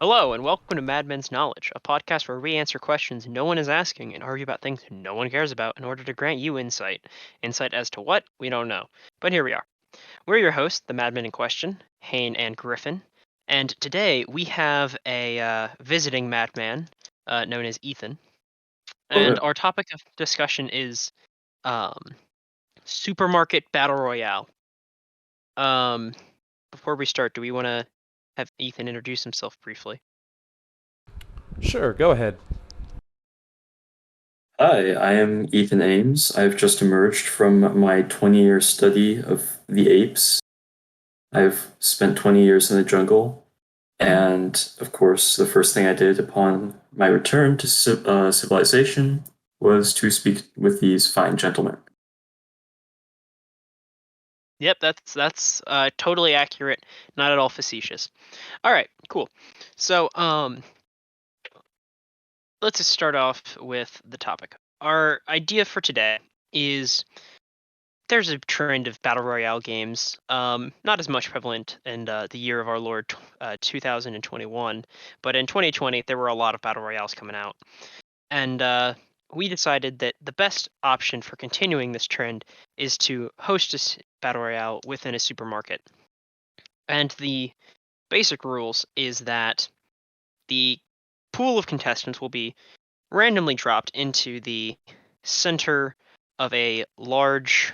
Hello, and welcome to Madmen's Knowledge, a podcast where we answer questions no one is asking and argue about things no one cares about in order to grant you insight. Insight as to what? We don't know. But here we are. We're your hosts, the Madmen in question, Hane and Griffin. And today we have a visiting madman known as Ethan. And Hello. our topic of discussion is um, Supermarket Battle Royale. Um, Before we start, do we want to have Ethan introduce himself briefly? Sure, go ahead. Hi, I am Ethan Ames. I've just emerged from my 20-year study of the apes. I've spent 20 years in the jungle, and of course, the first thing I did upon my return to civilization was to speak with these fine gentlemen. Yep, that's totally accurate, not at all facetious. All right, cool. So, let's just start off with the topic. Our idea for today is there's a trend of battle royale games, not as much prevalent in the year of our Lord 2021, but in 2020 there were a lot of battle royales coming out, and we decided that the best option for continuing this trend is to host a battle royale within a supermarket. And the basic rules is that the pool of contestants will be randomly dropped into the center of a large.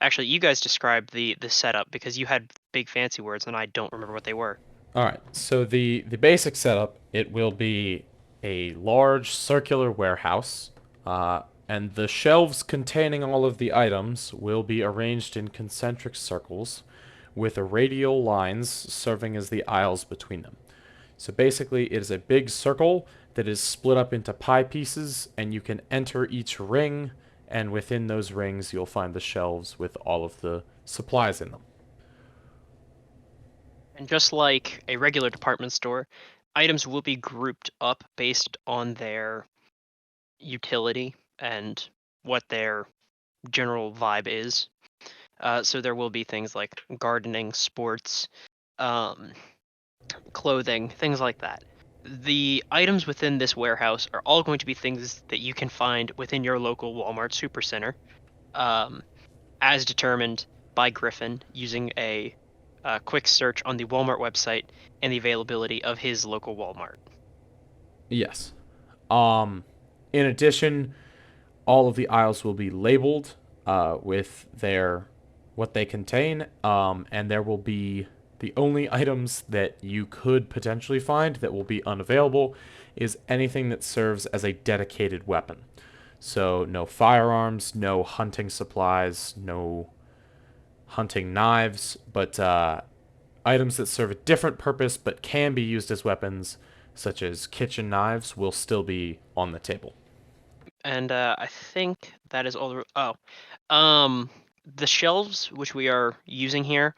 Actually, you guys described the setup because you had big fancy words and I don't remember what they were. All right. So the basic setup, it will be a large circular warehouse, and the shelves containing all of the items will be arranged in concentric circles, with radial lines serving as the aisles between them. So basically, it is a big circle that is split up into pie pieces, and you can enter each ring, and within those rings, you'll find the shelves with all of the supplies in them. And just like a regular department store, items will be grouped up based on their utility and what their general vibe is. So there will be things like gardening, sports, um, clothing, things like that. The items within this warehouse are all going to be things that you can find within your local Walmart Supercenter, um, as determined by Griffin using a quick search on the Walmart website and the availability of his local Walmart. Yes. Um, in addition, all of the aisles will be labeled with their what they contain, and there will be the only items that you could potentially find that will be unavailable is anything that serves as a dedicated weapon. So no firearms, no hunting supplies, no hunting knives, but items that serve a different purpose but can be used as weapons, such as kitchen knives, will still be on the table. And I think that is all. The shelves which we are using here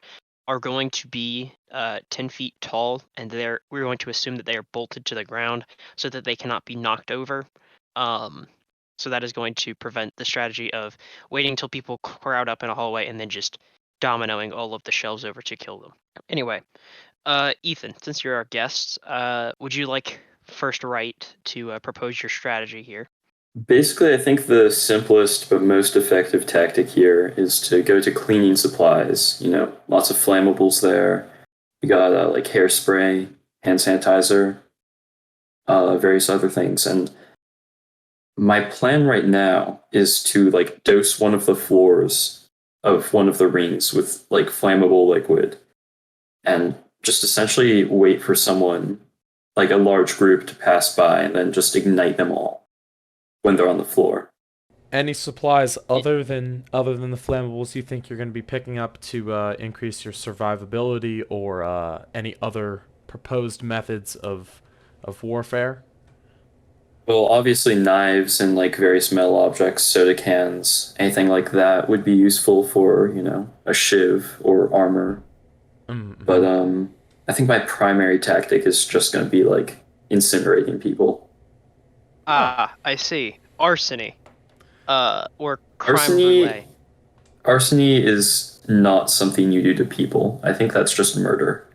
are going to be 10 feet tall, and we're going to assume that they are bolted to the ground so that they cannot be knocked over. Um, so that is going to prevent the strategy of waiting until people crowd up in a hallway and then just dominoing all of the shelves over to kill them. Anyway, Ethan, since you're our guest, would you like first right to propose your strategy here? Basically, I think the simplest but most effective tactic here is to go to cleaning supplies. Lots of flammables there. You got like hairspray, hand sanitizer, various other things. And my plan right now is to like dose one of the floors of one of the rings with like flammable liquid and just essentially wait for someone, like a large group, to pass by and then just ignite them all when they're on the floor. Any supplies other than the flammables you think you're going to be picking up to increase your survivability, or any other proposed methods of warfare? Well, obviously, knives and like various metal objects, soda cans, anything like that would be useful for, a shiv or armor. But Mm-hmm. I think my primary tactic is just going to be like incinerating people. Oh, I see. Arsony. Or crime Arsony, brulee. arsony is not something you do to people. I think that's just murder.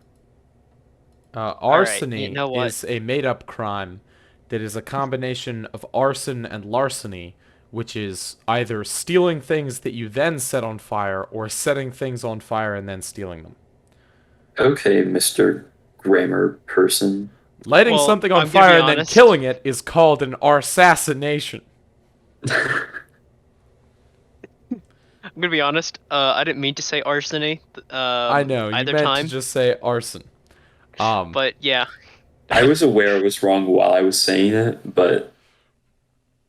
right, you Arson know what? is a made-up crime that is a combination of arson and larceny, which is either stealing things that you then set on fire or setting things on fire and then stealing them. Okay, Mr. Grammar person. Lighting Well, something on I'm gonna be fire and then honest. killing it is called an arsassination. I'm gonna be honest. I didn't mean to say arsony. I know, you Either meant to time, just say arson. Um, but yeah. I was aware I was wrong while I was saying it, but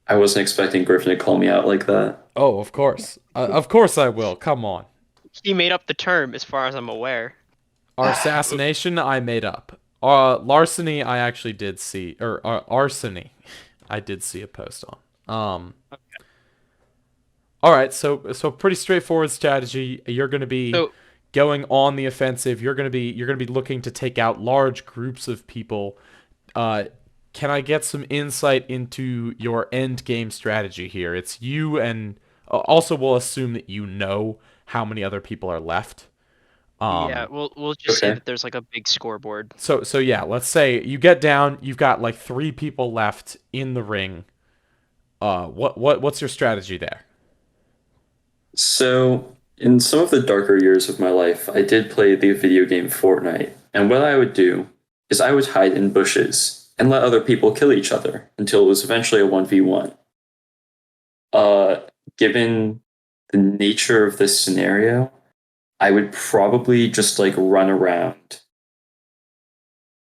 I wasn't expecting Griffin to call me out like that. oh, of course. Of course I will. Come on. He made up the term, as far as I'm aware. Arsassination, I made up. Larceny, I actually did see, or arsony, I did see a post on. All right, so pretty straightforward strategy. You're going to be So going on the offensive. You're going to be looking to take out large groups of people. Uh, can I get some insight into your end game strategy here? It's you and also we'll assume that you know how many other people are left. yeah, we'll just say Okay. that there's like a big scoreboard. So yeah, let's say you get down, you've got like 3 people left in the ring. What's your strategy there? So, in some of the darker years of my life, I did play the video game Fortnite, and what I would do is I would hide in bushes and let other people kill each other until it was eventually a 1v1. Uh, Given the nature of this scenario, I would probably just like run around,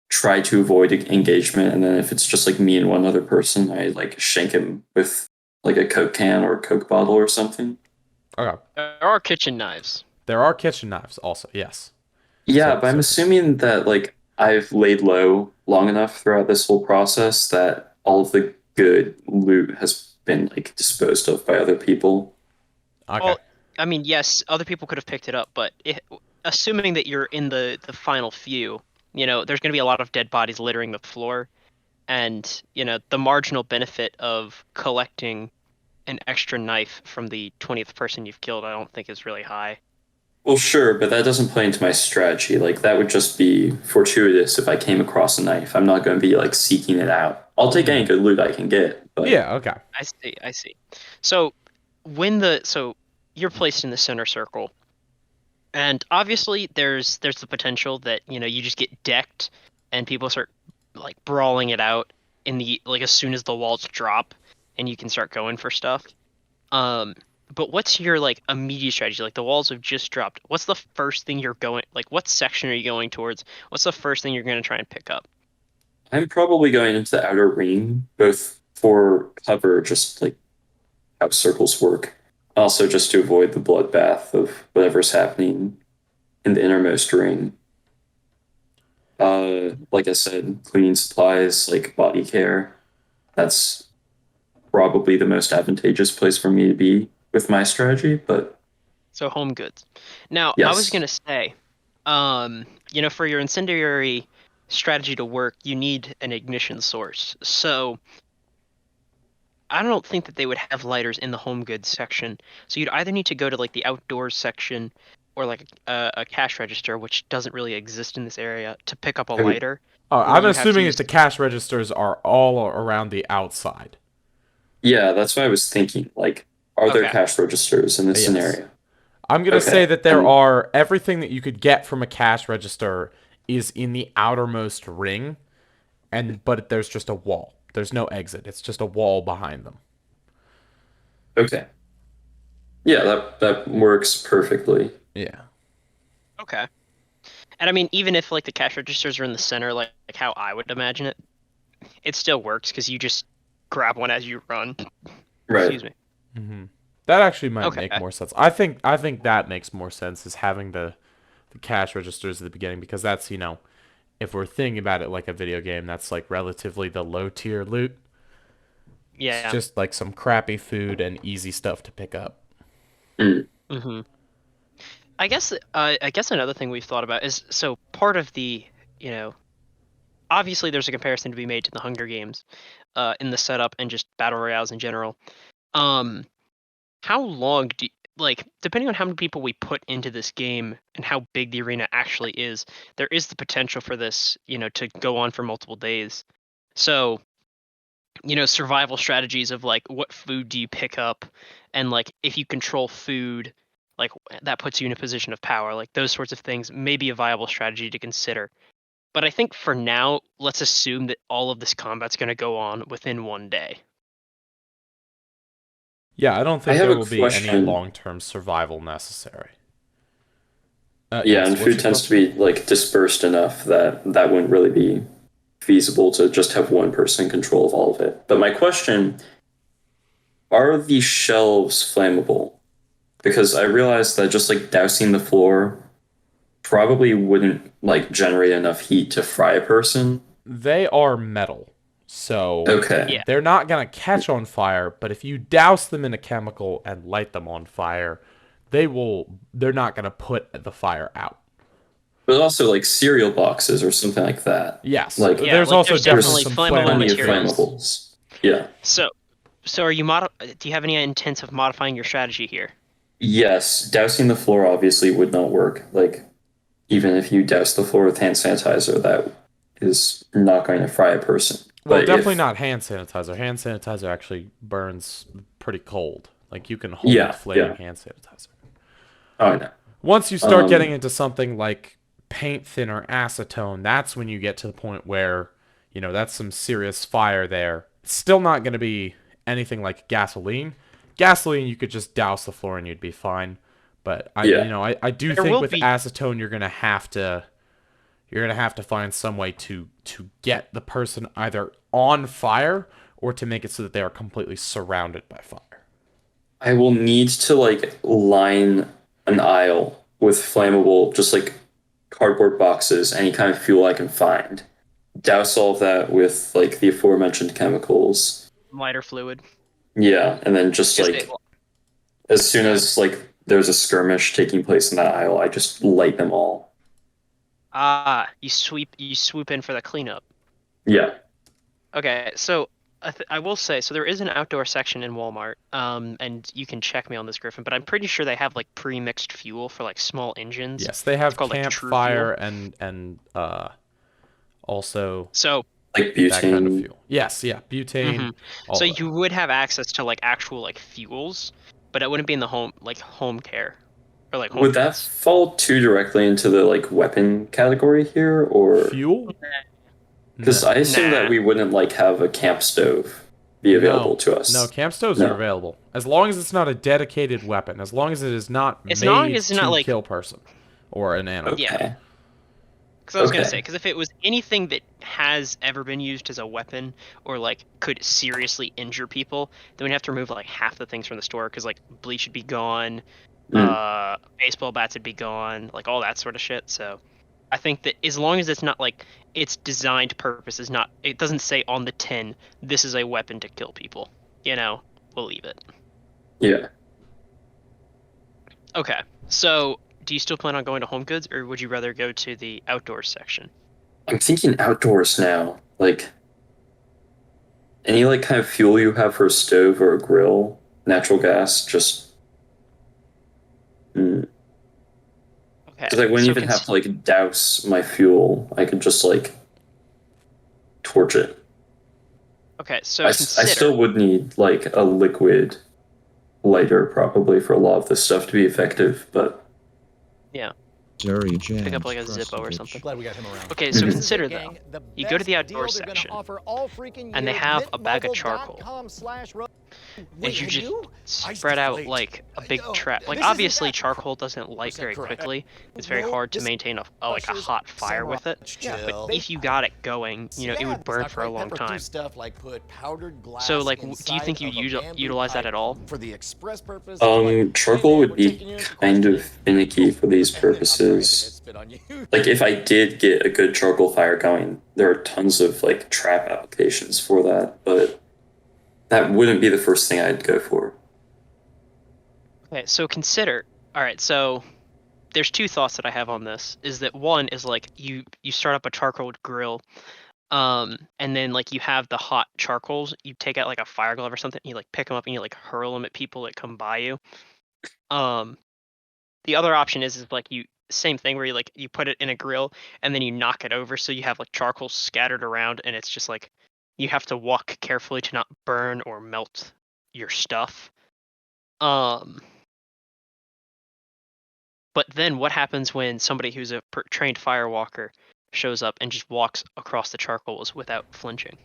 try to avoid engagement, and then if it's just like me and one other person, I like shank him with like a Coke can or a Coke bottle or something. Okay, There are kitchen knives. there are kitchen knives also. Yes. Yeah, So but I'm assuming that like I've laid low long enough throughout this whole process that all of the good loot has been like disposed of by other people. okay. Well, I mean, yes, other people could have picked it up, but assuming that you're in the final few, there's going to be a lot of dead bodies littering the floor, and the marginal benefit of collecting an extra knife from the 20th person you've killed, I don't think is really high. Well, sure, but that doesn't play into my strategy. Like that would just be fortuitous if I came across a knife. I'm not going to be like seeking it out. I'll take any good loot I can get, but Yeah. Okay. I see, I see. So so you're placed in the center circle, and obviously there's the potential that you just get decked, and people start like brawling it out in the like as soon as the walls drop, and you can start going for stuff. Um, but what's your like immediate strategy? Like the walls have just dropped. What's the first thing you're going? Like what section are you going towards? What's the first thing you're going to try and pick up? I'm probably going into the outer ring, both for cover, just like how circles work, also just to avoid the bloodbath of whatever's happening in the innermost ring. Like I said, cleaning supplies, like body care. That's probably the most advantageous place for me to be with my strategy. But So home goods. Now, I was yes, gonna say, for your incendiary strategy to work, you need an ignition source. So I don't think that they would have lighters in the home goods section. So you'd either need to go to like the outdoors section or like a cash register, which doesn't really exist in this area, to pick up a I would. lighter, or I'm you have to assuming use. that the cash registers are all around the outside. Yeah, that's what I was thinking. Like, are there Okay. cash registers in this Yes. scenario? I'm gonna say Okay, that there and are everything that you could get from a cash register is in the outermost ring, but there's just a wall. There's no exit. It's just a wall behind them. okay, yeah, that works perfectly. Yeah. Okay. And I mean, even if like the cash registers are in the center, like how I would imagine it, it still works because you just grab one as you run. Right. Excuse me. hmm That actually might make Okay. more sense. I think that makes more sense is having the cash registers at the beginning because that's if we're thinking about it like a video game, that's like relatively the low tier loot. It's Yeah. just like some crappy food and easy stuff to pick up. Mm. hmm I guess another thing we've thought about is so part of the you know obviously there's a comparison to be made to the Hunger Games, in the setup and just battle royales in general. Um, how long like depending on how many people we put into this game and how big the arena actually is, there is the potential for this, to go on for multiple days. So, survival strategies of like what food do you pick up, and like if you control food, like that puts you in a position of power. Like those sorts of things may be a viable strategy to consider. But I think for now, let's assume that all of this combat's going to go on within one day. Yeah, I don't I think have there a will be any question. long-term survival necessary. Yeah, Yes, and what's food your tends to question? be like dispersed enough that that wouldn't really be feasible to just have one person in control of all of it. But my question, are these shelves flammable? Because I realized that just like dousing the floor probably wouldn't like generate enough heat to fry a person. They are metal, so Okay. Yeah. they're not going to catch on fire, but if you douse them in a chemical and light them on fire, they're not going to put the fire out. But also like cereal boxes or something like that. Yes, Like Yeah, there's like also there's definitely definitely there's some flammable flammable plenty of materials. materials. flammables. Yeah. So are you do you have any intent of modifying your strategy here? Yes, dousing the floor obviously would not work. Like even if you douse the floor with hand sanitizer, that is not going to fry a person. Well, But definitely if not hand sanitizer. Hand sanitizer actually burns pretty cold. Like you can hold yeah, flaming yeah. hand sanitizer. Oh no. Once you start getting Um into something like paint thinner, acetone, that's when you get to the point where, that's some serious fire there. It's still not going to be anything like gasoline. Gasoline, you could just douse the floor and you'd be fine. But yeah. I do There think will with be acetone, you're gonna have to find some way to get the person either on fire or to make it so that they are completely surrounded by fire. I will need to like line an aisle with flammable, just like cardboard boxes, any kind of fuel I can find. Douse all of that with like the aforementioned chemicals. lighter fluid. Yeah, and then just Because like as soon yeah. as like there's a skirmish taking place in that aisle, I just light them all. You swoop in for the cleanup. Yeah. Okay, so I will say, so there is an outdoor section in Walmart, and you can check me on this, Griffin, but I'm pretty sure they have like pre-mixed fuel for like small engines. Yes, they It's have called like True Fuel. campfire and also So, Like that kind of butane. fuel. Yes, yeah, butane, hmm so all of you that. would have access to like actual like fuels, but it wouldn't be in the home care or like home Would that goods. fall too directly into the like weapon category here, or Fuel? because I No. assume that Nah. we wouldn't like have a camp stove be available No. to No, us? camp stoves are No. available. As long as it's not a dedicated weapon, as long as it is not As long made as it's not to like, kill person or an animal. yeah. Okay. Because I was gonna say, Okay. because if it was anything that has ever been used as a weapon or like could seriously injure people, then we'd have to remove like half the things from the store. Because like bleach would be gone, Mm. baseball bats would be gone, like all that sort of shit. So I think that as long as it's not like its designed purpose is not, it doesn't say on the tin this is a weapon to kill people. We'll leave it. Yeah. Okay. So do you still plan on going to Home Goods, or would you rather go to the outdoors section? I'm thinking outdoors now. Like any like kind of fuel you have for a stove or a grill, natural gas, just because Okay. I wouldn't So even have to like douse my fuel. I could just like torch it. I consider. still would need like a liquid lighter probably for a lot of this stuff to be effective, but Yeah. Dirty Pick up jams, like a Zippo or Krustovich. something. Glad we got him around. Okay, so Mhm. This is consider it, though. gang. The You go to best the deal outdoors they're gonna section, offer all freaking and they year. have a bag of charcoal, mintmobile.com/ro- and Wait, you have just you? I spread out late. like a big trap. Like This isn't obviously that charcoal doesn't light very correct. quickly. It's very No, hard to this maintain like a Russia's hot fire samurai. with it. Yeah, But chill. if you got it going, it would burn for a long time. Stuff like put powdered glass So like, do you think you inside of a bamboo utilize that pipe at all? for the express purpose of like, hey charcoal man, would we're be taking you in for kind of questioning. finicky for these I'm sorry, I purposes. spit on you. Like if I did get a good charcoal fire going, there are tons of like trap applications for that, but that wouldn't be the first thing I'd go for. Okay, so consider. All right, so there's two thoughts that I have on this. Is that one is like you start up a charcoal grill, and then like you have the hot charcoals. You take out like a fire glove or something. You like pick them up and you like hurl them at people that come by you. The other option is like same thing where you put it in a grill and then you knock it over so you have like charcoal scattered around and it's just like you have to walk carefully to not burn or melt your stuff. But then what happens when somebody who's a trained firewalker shows up and just walks across the charcoals without flinching?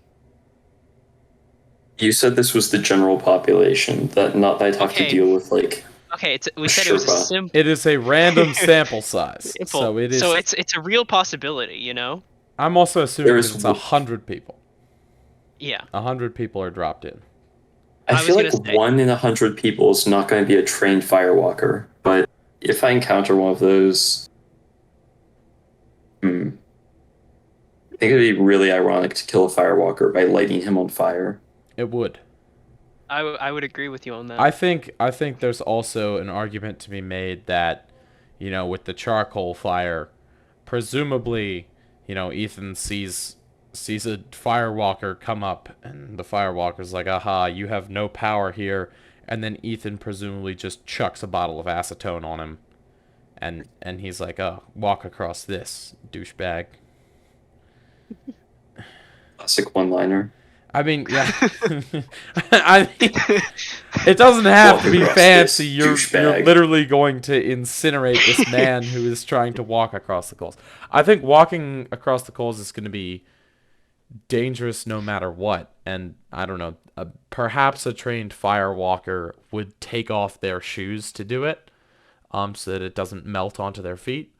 You said this was the general population, that not that I'd have to Okay. deal with like Okay, we a said it was a Sherpa. simple. It is a random sample size, so it is. So it's a real possibility, you know. I'm also assuming There that is it's w- 100 people. Yeah. 100 people are dropped in. I I was feel like gonna say- 1 in 100 people is not going to be a trained firewalker, but if I encounter one of those, I think it'd be really ironic to kill a firewalker by lighting him on fire. It would. I would agree with you on that. I think there's also an argument to be made that, with the charcoal fire, presumably, Ethan sees a firewalker come up, and the firewalker's like, "Aha, you have no power here," and then Ethan presumably just chucks a bottle of acetone on him, and he's like, "Oh, walk across this, douchebag." Classic one-liner. I mean, yeah. I mean, it doesn't have to be Walk across fancy. this You're douchebag. literally going to incinerate this man who is trying to walk across the coals. I think walking across the coals is going to be dangerous no matter what. And I don't know, perhaps a trained firewalker would take off their shoes to do it, so that it doesn't melt onto their feet.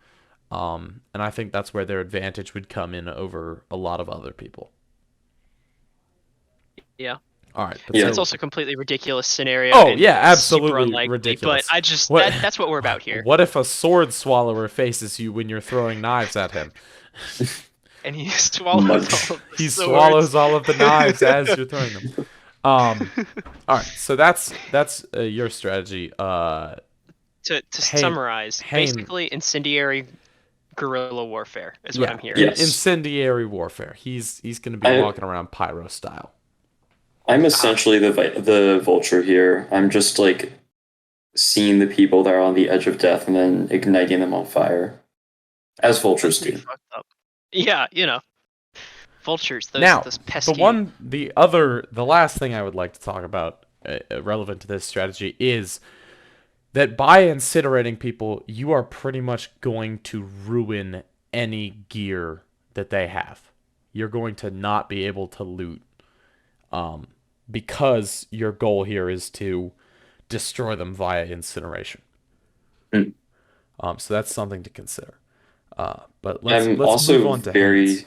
And I think that's where their advantage would come in over a lot of other people. Yeah. All right. Yeah. It's also a completely ridiculous scenario. Oh and yeah, super absolutely unlikely, ridiculous. But I just What- that's what we're about here. What if a sword swallower faces you when you're throwing knives at him? And he swallows Mud. all of the He swords. swallows all of the knives as you're throwing them. All right, so that's your strategy. To Hey, summarize, hey. basically incendiary guerrilla warfare is what I'm hearing. Yes. Incendiary warfare. He's going to be walking around pyro style. I'm essentially the vulture here. I'm just like seeing the people that are on the edge of death and then igniting them on fire, as vultures Pretty do. fucked up. Yeah, vultures. Now, those pesky. the last thing I would like to talk about, relevant to this strategy, is that by incinerating people, you are pretty much going to ruin any gear that they have. You're going to not be able to loot, because your goal here is to destroy them via incineration. Mm. So that's something to consider. But I'm let's also move on to very, hands.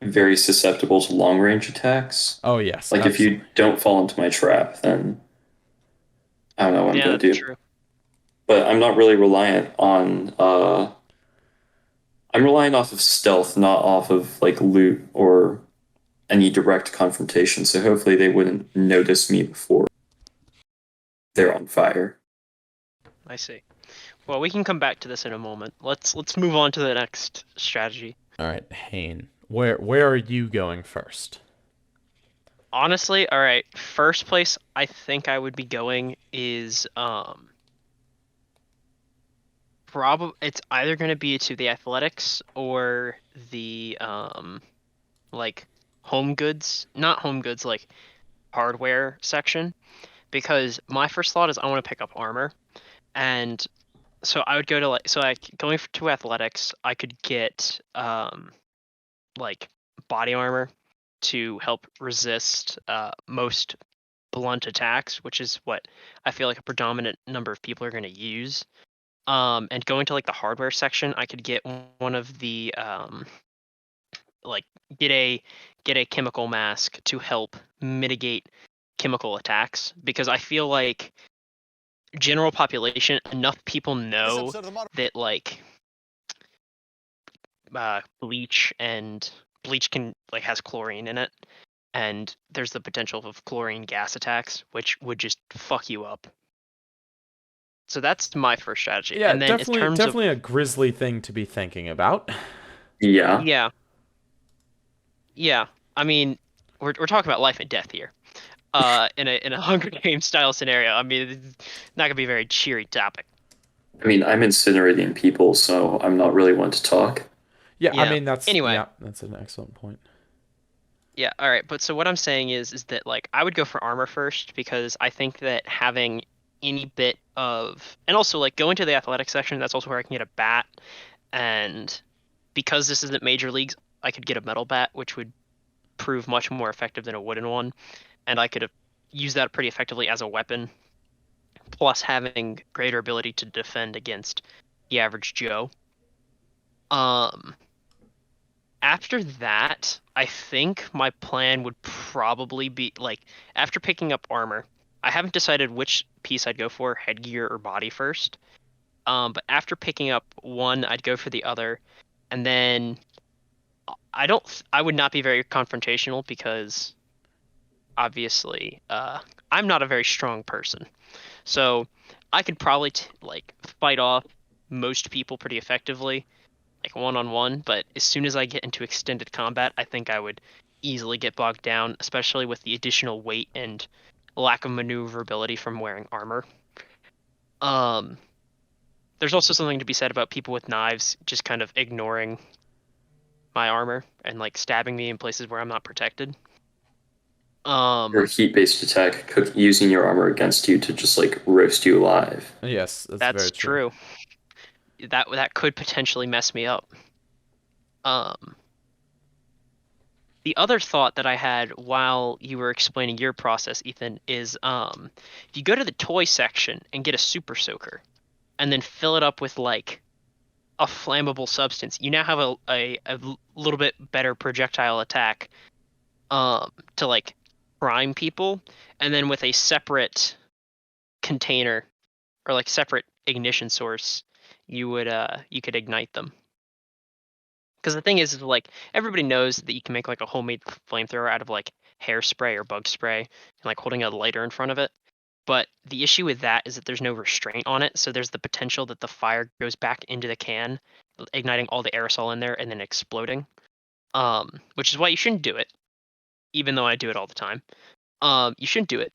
very susceptible to long range attacks. Oh yes. Like if you don't fall into my trap, then I don't know what I'm Yeah, gonna that's do. true. But I'm not really reliant on. I'm relying off of stealth, not off of like loot or any direct confrontation. So hopefully they wouldn't notice me before they're on fire. I see. Well, we can come back to this in a moment. Let's move on to the next strategy. All right, Hane. Where are you going first? Honestly, all right. First place I think I would be going is probably it's either going to be to the athletics or the like home goods, not home goods, like hardware section, because my first thought is I want to pick up armor, and so I would go to going to athletics, I could get like body armor to help resist most blunt attacks, which is what I feel like a predominant number of people are going to use. And going to like the hardware section, I could get one of the like get a chemical mask to help mitigate chemical attacks, because I feel like general population, enough people know that like bleach can like has chlorine in it, and there's the potential of chlorine gas attacks, which would just fuck you up. So that's my first strategy. Yeah, and then definitely a grisly thing to be thinking about. Yeah. Yeah. I mean, we're talking about life and death here. in a Hunger Games style scenario. I mean, it's not gonna be a very cheery topic. I mean, I'm incinerating people, so I'm not really one to talk. Yeah, I Yeah. mean Anyway, that's an excellent point. yeah, all right. But so what I'm saying is that like I would go for armor first because I think that having any bit of and also like going to the athletic section, that's also where I can get a bat. And because this isn't major leagues, I could get a metal bat, which would prove much more effective than a wooden one, and I could have used that pretty effectively as a weapon, plus having greater ability to defend against the average Joe. Um, After that, I think my plan would probably be like after picking up armor. I haven't decided which piece I'd go for, headgear or body first. But after picking up one, I'd go for the other, and then I would not be very confrontational because obviously I'm not a very strong person. So I could probably like fight off most people pretty effectively, like one on one. But as soon as I get into extended combat, I think I would easily get bogged down, especially with the additional weight and lack of maneuverability from wearing armor. Um, there's also something to be said about people with knives just kind of ignoring my armor and like stabbing me in places where I'm not protected. Or Um, heat-based attack, using your armor against you to just like roast you alive. Yes, that's that's very true. true. That could potentially mess me up. Um, the other thought that I had while you were explaining your process, Ethan, is if you go to the toy section and get a super soaker and then fill it up with like a flammable substance, you now have a little bit better projectile attack to like prime people, and then with a separate container or like separate ignition source, you could ignite them. Because the thing is like everybody knows that you can make like a homemade flamethrower out of like hairspray or bug spray and like holding a lighter in front of it. But the issue with that is that there's no restraint on it, so there's the potential that the fire goes back into the can, igniting all the aerosol in there and then exploding. Which is why you shouldn't do it, even though I do it all the time. You shouldn't do it.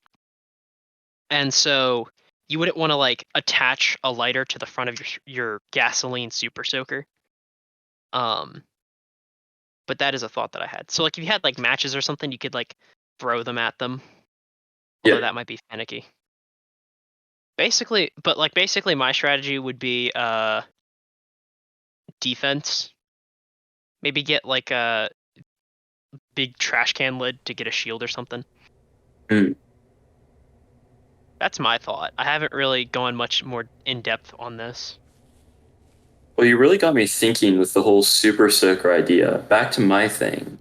And so you wouldn't want to like attach a lighter to the front of your gasoline super soaker. Um, but that is a thought that I had. So like if you had like matches or something, you could like throw them at them. Although Yeah. that might be finicky. Basically my strategy would be defense. Maybe get like a big trash can lid to get a shield or something. Mm. That's my thought. I haven't really gone much more in depth on this. Well, you really got me thinking with the whole super soaker idea. Back to my thing.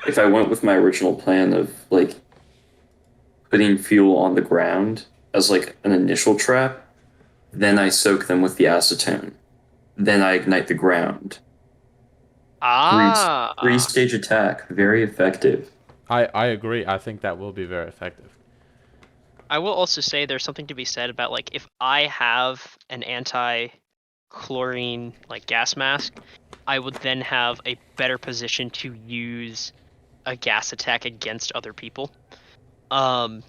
If I went with my original plan of like putting fuel on the ground as like an initial trap, then I soak them with the acetone. Then I ignite the ground. Three three Ah, stage attack, very effective. I agree. I think that will be very effective. I will also say there's something to be said about like if I have an anti-chlorine like gas mask, I would then have a better position to use a gas attack against other people. Um,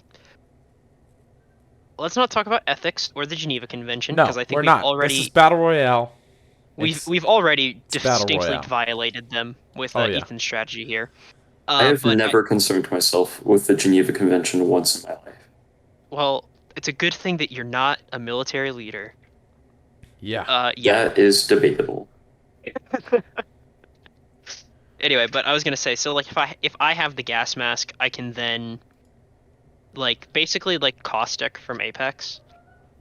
let's not talk about ethics or the Geneva Convention because No, I think we're not. This is Battle Royale. we've already It's Battle distinctly Royale. violated them with Oh yeah. Ethan's strategy here. I have But never concerned myself with the Geneva Convention once in my life. well, it's a good thing that you're not a military leader. Yeah. Yeah. That is debatable. Anyway, but I was gonna say, so like if I have the gas mask, I can then like basically like caustic from Apex.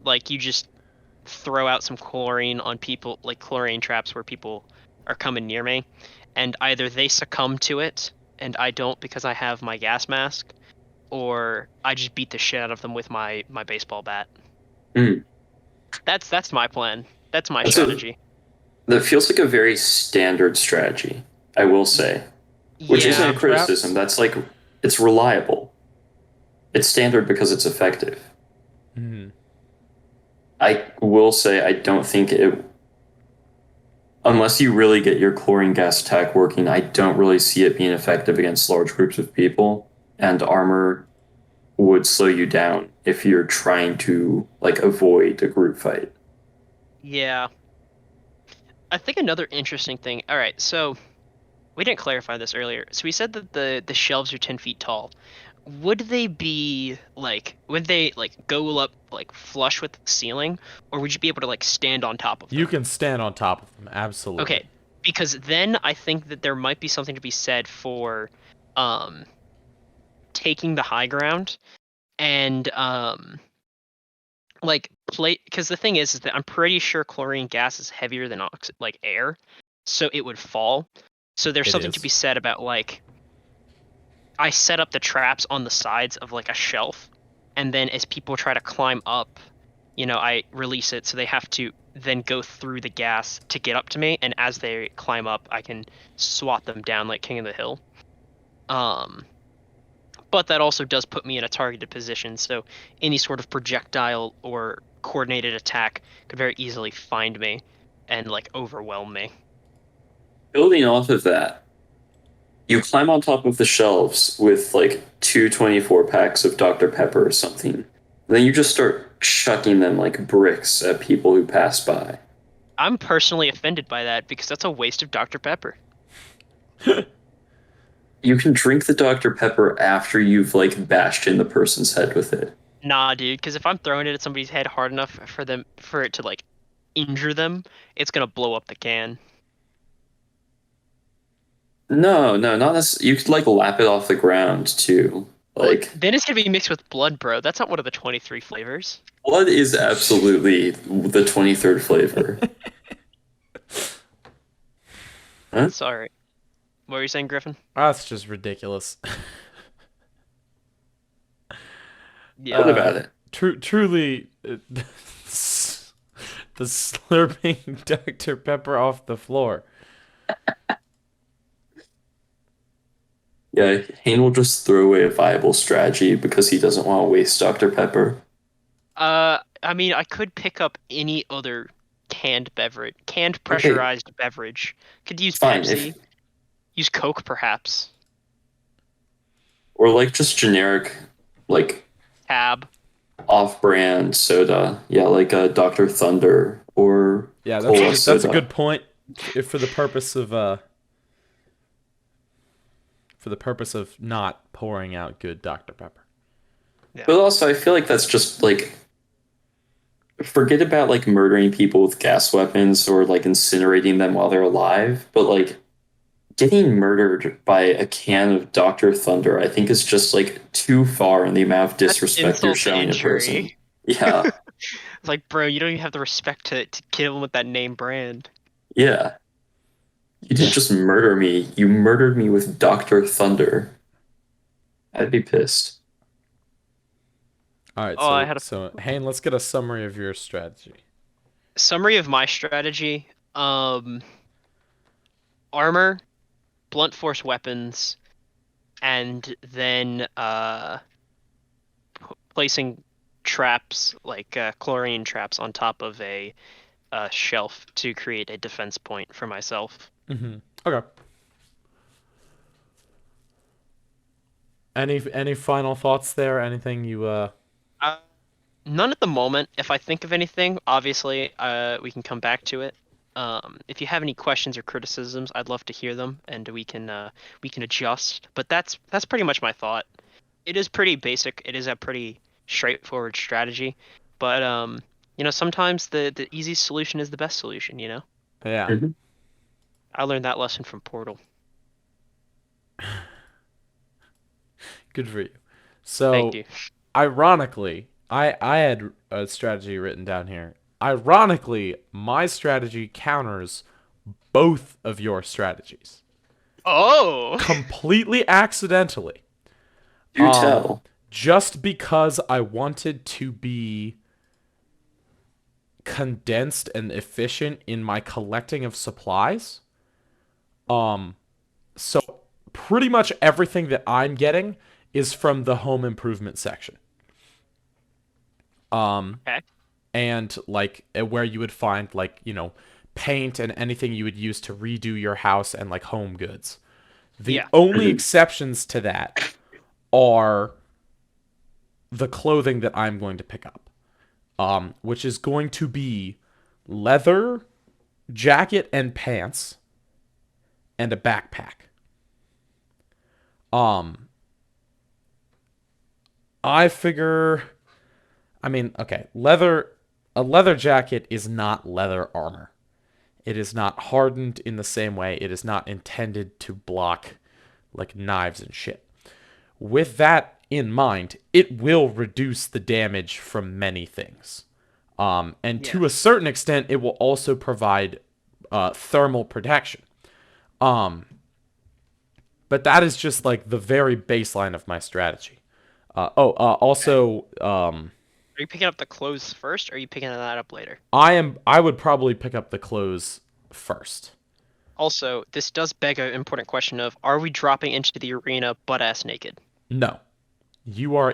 Like you just throw out some chlorine on people, like chlorine traps where people are coming near me, and either they succumb to it and I don't because I have my gas mask, or I just beat the shit out of them with my baseball bat. Mm. That's my plan. That's my That's a strategy. that feels like a very standard strategy, I will say. Which isn't Yeah. a Sand criticism. traps? That's like it's reliable. It's standard because it's effective. Hmm. I will say I don't think it unless you really get your chlorine gas attack working, I don't really see it being effective against large groups of people. and armor would slow you down if you're trying to like avoid a group fight. Yeah. I think another interesting thing. All right, so we didn't clarify this earlier. So we said that the shelves are 10 feet tall. Would they be like? Would they like go up like flush with the ceiling, or would you be able to like stand on top of them? You can stand on top of them, absolutely. Okay, because then I think that there might be something to be said for, um, taking the high ground and like play. Because the thing is that I'm pretty sure chlorine gas is heavier than like air, so it would fall. So there's It something to is. be said about like I set up the traps on the sides of like a shelf, and then as people try to climb up, I release it so they have to then go through the gas to get up to me, and as they climb up, I can swat them down like King of the Hill. Um, but that also does put me in a targeted position, so any sort of projectile or coordinated attack could very easily find me and like overwhelm me. Building off of that, you climb on top of the shelves with like two 24 packs of Dr. Pepper or something. Then you just start chucking them like bricks at people who pass by. I'm personally offended by that because that's a waste of Dr. Pepper. You can drink the Dr. Pepper after you've like bashed in the person's head with it. Nah, dude, because if I'm throwing it at somebody's head hard enough for it to like injure them, it's gonna blow up the can. No, no, not this. You could like lap it off the ground too. Like Then it's gonna be mixed with blood, bro. That's not one of the 23 flavors. blood is absolutely the 23rd flavor. Huh? Sorry. What were you saying, Griffin? That's just ridiculous. Yeah. What about it? Truly, the slurping Dr. Pepper off the floor. Yeah, Hayne will just throw away a viable strategy because he doesn't want to waste Dr. Pepper. I mean, I could pick up any other canned Okay. pressurized beverage. Could use Fine, Pepsi, use Coke, perhaps. or like just generic, like Tab. off-brand soda. Yeah, like a Dr. Thunder or Yeah, cola that's a soda. good point. If for the purpose of not pouring out good Dr. Pepper. But also, I feel like that's just like forget about like murdering people with gas weapons or like incinerating them while they're alive. But like getting murdered by a can of Dr. Thunder, I think is just like too far in the amount of disrespect you're insult to showing a person. injury. Yeah, It's like, bro, you don't even have the respect to kill him with that name brand. yeah. You didn't just murder me. You murdered me with Dr. Thunder. I'd be pissed. All right, Oh, I had a so Hayne, let's get a summary of your strategy. summary of my strategy. Armor, blunt force weapons, and then placing traps like chlorine traps on top of a shelf to create a defense point for myself. Mm-hmm. Okay. Any final thoughts there? Anything you None at the moment. If I think of anything, obviously, we can come back to it. If you have any questions or criticisms, I'd love to hear them, and we can adjust. But that's pretty much my thought. It is pretty basic. It is a pretty straightforward strategy, but sometimes the easiest solution is the best solution. Yeah. Mhm. I learned that lesson from Portal. Good for you. Thank So, you. ironically, I had a strategy written down here. Ironically, my strategy counters both of your strategies. Oh, Completely accidentally. Do tell. Just because I wanted to be condensed and efficient in my collecting of supplies. So pretty much everything that I'm getting is from the home improvement section. okay. And like where you would find like, paint and anything you would use to redo your house and like home goods. The Yeah. only exceptions to that are the clothing that I'm going to pick up, which is going to be leather, jacket and pants, and a backpack. Um, I figure, I mean, okay, a leather jacket is not leather armor. It is not hardened in the same way. It is not intended to block like knives and shit. With that in mind, it will reduce the damage from many things. And to a certain extent, it will also provide thermal protection. But that is just like the very baseline of my strategy. Also, Are you picking up the clothes first, or are you picking that up later? I would probably pick up the clothes first. Also, this does beg an important question of, are we dropping into the arena butt-ass naked? No. We'll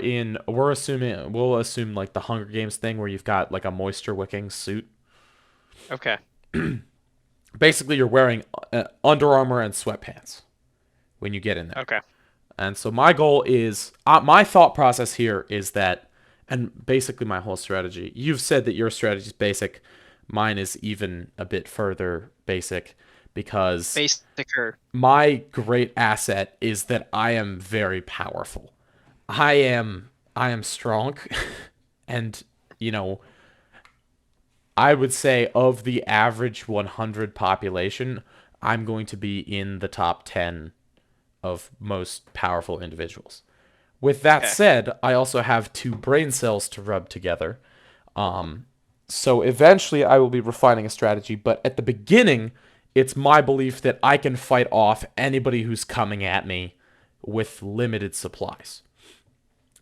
assume like the Hunger Games thing where you've got like a moisture wicking suit. Okay. Basically, you're wearing Under Armour and sweatpants when you get in there. Okay. And so my goal is, my thought process here is that, and basically my whole strategy, you've said that your strategy is basic. Mine is even a bit further basic because Basicer. my great asset is that I am very powerful. I am strong and, I would say of the average 100 population, I'm going to be in the top 10 of most powerful individuals. With that said, I also have 2 brain cells to rub together. So eventually I will be refining a strategy, but at the beginning, it's my belief that I can fight off anybody who's coming at me with limited supplies.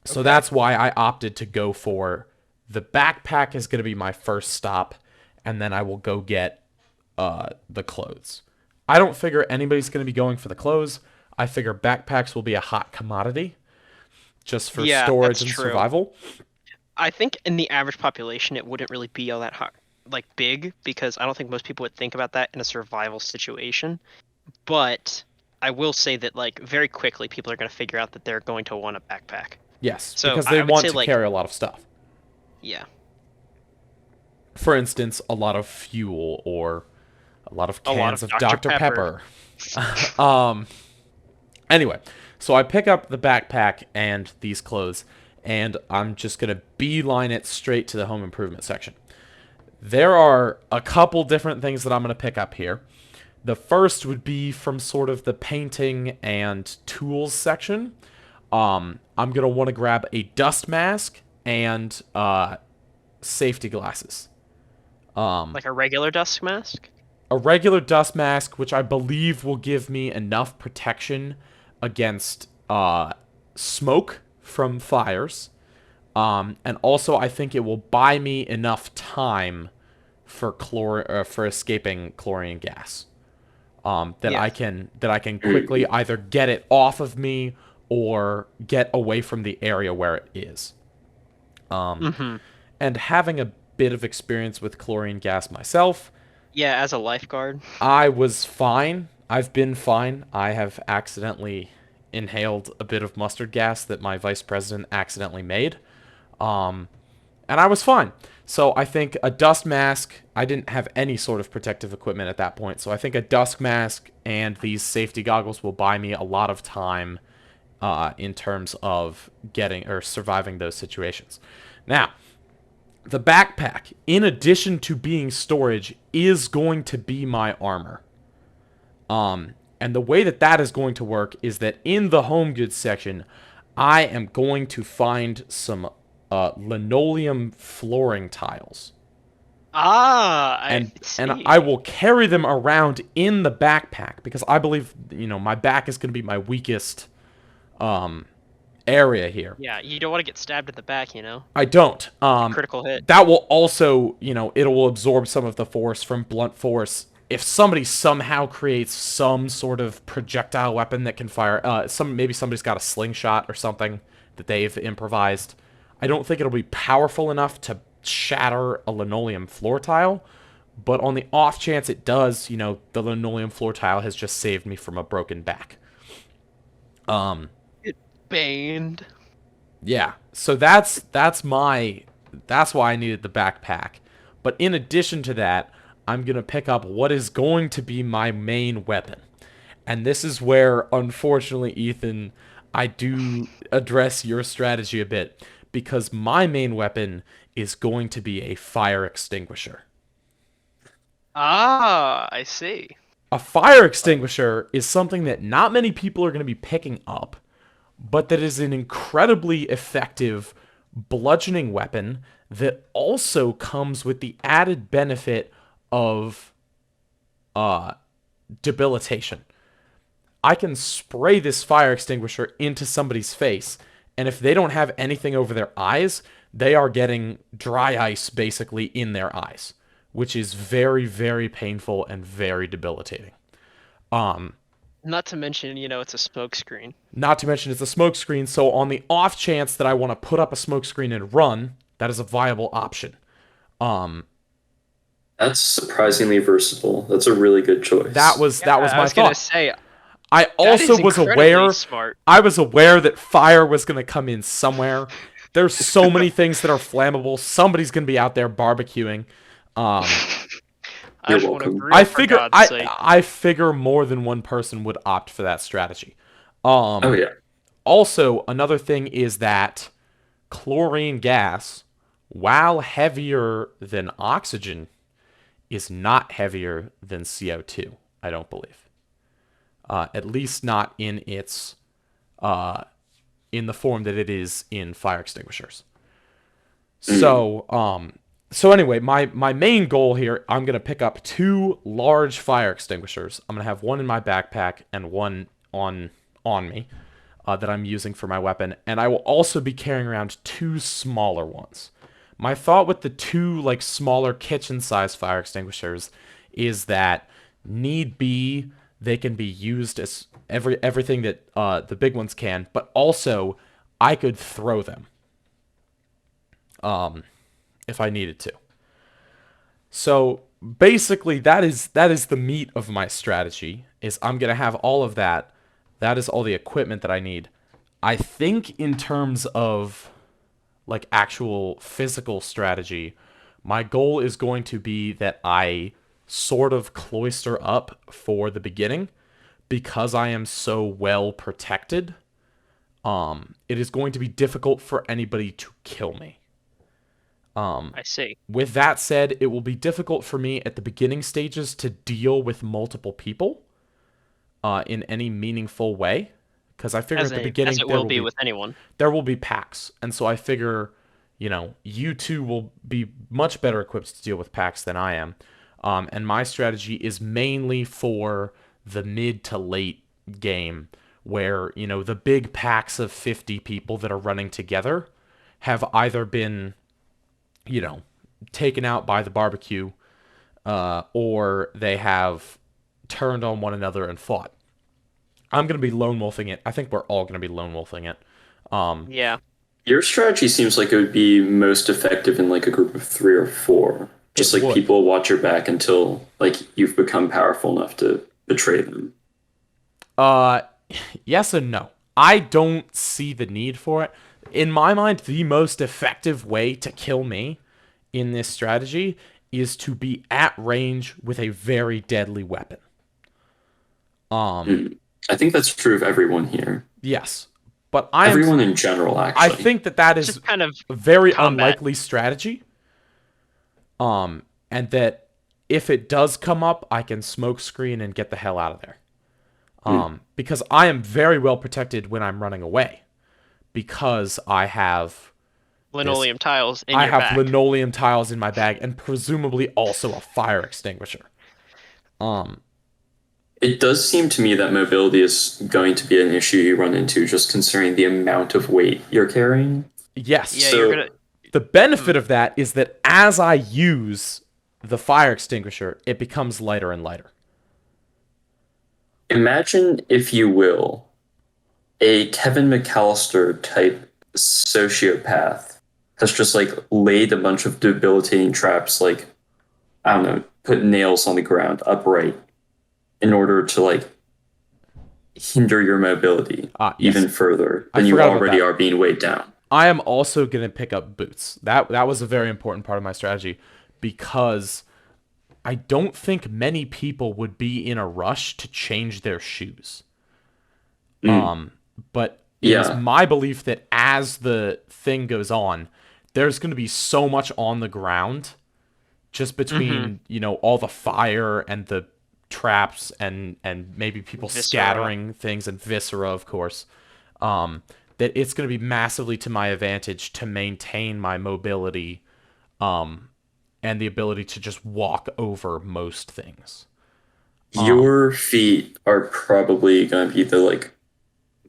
So that's why I opted to go for the backpack is going to be my first stop, and then I will go get the clothes. I don't figure anybody's going to be going for the clothes. I figure backpacks will be a hot commodity just for storage and survival. I think in the average population, it wouldn't really be all that hot, like big, because I don't think most people would think about that in a survival situation. But I will say that like very quickly, people are going to figure out that they're going to want a backpack. Yes, So because they I would want say, to like, carry a lot of stuff. Yeah. For instance, a lot of fuel or a lot of cans of Dr. Pepper. Anyway, so I pick up the backpack and these clothes, and I'm just going to beeline it straight to the home improvement section. There are a couple different things that I'm going to pick up here. The first would be from sort of the painting and tools section. I'm going to want to grab a dust mask and safety glasses. Like a regular dust mask? A regular dust mask, which I believe will give me enough protection against smoke from fires. And also, I think it will buy me enough time for escaping chlorine gas. I can quickly either get it off of me or get away from the area where it is. And having a bit of experience with chlorine gas myself. Yeah, as a lifeguard. I was fine. I've been fine. I have accidentally inhaled a bit of mustard gas that my vice president accidentally made. And I was fine. So I think a dust mask, I didn't have any sort of protective equipment at that point. So I think a dust mask and these safety goggles will buy me a lot of time in terms of getting or surviving those situations. Now, the backpack, in addition to being storage, is going to be my armor. And the way that is going to work is that in the home goods section, I am going to find some linoleum flooring tiles. I see. And I will carry them around in the backpack because I believe, my back is going to be my weakest area here. Yeah, you don't want to get stabbed in the back, I don't. Critical hit. That will also, it will absorb some of the force from blunt force. If somebody somehow creates some sort of projectile weapon that can fire, maybe somebody's got a slingshot or something that they've improvised. I don't think it'll be powerful enough to shatter a linoleum floor tile, but on the off chance it does, the linoleum floor tile has just saved me from a broken back. Banned. Yeah. So that's why I needed the backpack. But in addition to that, I'm going to pick up what is going to be my main weapon. And this is where, unfortunately, Ethan, I do address your strategy a bit, because my main weapon is going to be a fire extinguisher. Ah, I see. A fire extinguisher is something that not many people are going to be picking up, but that is an incredibly effective bludgeoning weapon that also comes with the added benefit of debilitation. I can spray this fire extinguisher into somebody's face, and if they don't have anything over their eyes, they are getting dry ice basically in their eyes, which is very, very painful and very debilitating. Not to mention, it's a smoke screen. Not to mention it's a smoke screen, so on the off chance that I want to put up a smoke screen and run, that is a viable option. That's surprisingly versatile. That's a really good choice. That was I my was gonna thought. say I also is was incredibly aware smart. I was aware that fire was going to come in somewhere. There's so many things that are flammable. Somebody's going to be out there barbecuing. I You're just want to welcome. grill, I for figure God's sake. I figure more than one person would opt for that strategy. Oh yeah. Also, another thing is that chlorine gas, while heavier than oxygen, is not heavier than CO2, I don't believe. At least not in its in the form that it is in fire extinguishers. So anyway, my main goal here, I'm gonna pick up 2 large fire extinguishers. I'm gonna have one in my backpack and one on me that I'm using for my weapon, and I will also be carrying around 2 smaller ones. My thought with the 2 like smaller kitchen-sized fire extinguishers is that need be they can be used as everything that the big ones can, but also I could throw them if I needed to. So basically, that is the meat of my strategy. Is I'm gonna have all of that. That is all the equipment that I need. I think in terms of like actual physical strategy, my goal is going to be that I sort of cloister up for the beginning because I am so well protected. It is going to be difficult for anybody to kill me. I see. With that said, it will be difficult for me at the beginning stages to deal with multiple people in any meaningful way, because I figure at the beginning as it will be with anyone. There will be packs, and so I figure, you two will be much better equipped to deal with packs than I am. And my strategy is mainly for the mid to late game, where the big packs of 50 people that are running together have either been taken out by the barbecue, or they have turned on one another and fought. I'm going to be lone wolfing it. I think we're all going to be lone wolfing it. Yeah. Your strategy seems like it would be most effective in like a group of 3 or 4. Just like people watch your back until like you've become powerful enough to betray them. Yes and no. I don't see the need for it. In my mind, the most effective way to kill me in this strategy is to be at range with a very deadly weapon. I think that's true of everyone here. Yes. But everyone in general, actually. I think that is just kind of a very combat. Unlikely strategy. And that if it does come up, I can smoke screen and get the hell out of there. Because I am very well protected when I'm running away. Because I have linoleum tiles in your bag. I have linoleum tiles in my bag, and presumably also a fire extinguisher. It does seem to me that mobility is going to be an issue you run into, just considering the amount of weight you're carrying. Yes. Yeah, so, the benefit of that is that as I use the fire extinguisher, it becomes lighter and lighter. Imagine, if you will, a Kevin McAllister type sociopath has just like laid a bunch of debilitating traps, like, I don't know, put nails on the ground upright in order to like hinder your mobility Yes. even further I than you forgot about already that. are being weighed down. I am also going to pick up boots. That was a very important part of my strategy because I don't think many people would be in a rush to change their shoes. Mm, But it is yeah. my belief that as the thing goes on, there's going to be so much on the ground just Mm-hmm. between, all the fire and the traps and maybe people Viscera. scattering things and viscera, of course. Um, that it's going to be massively to my advantage to maintain my mobility and the ability to just walk over most things. Your feet are probably going to be the like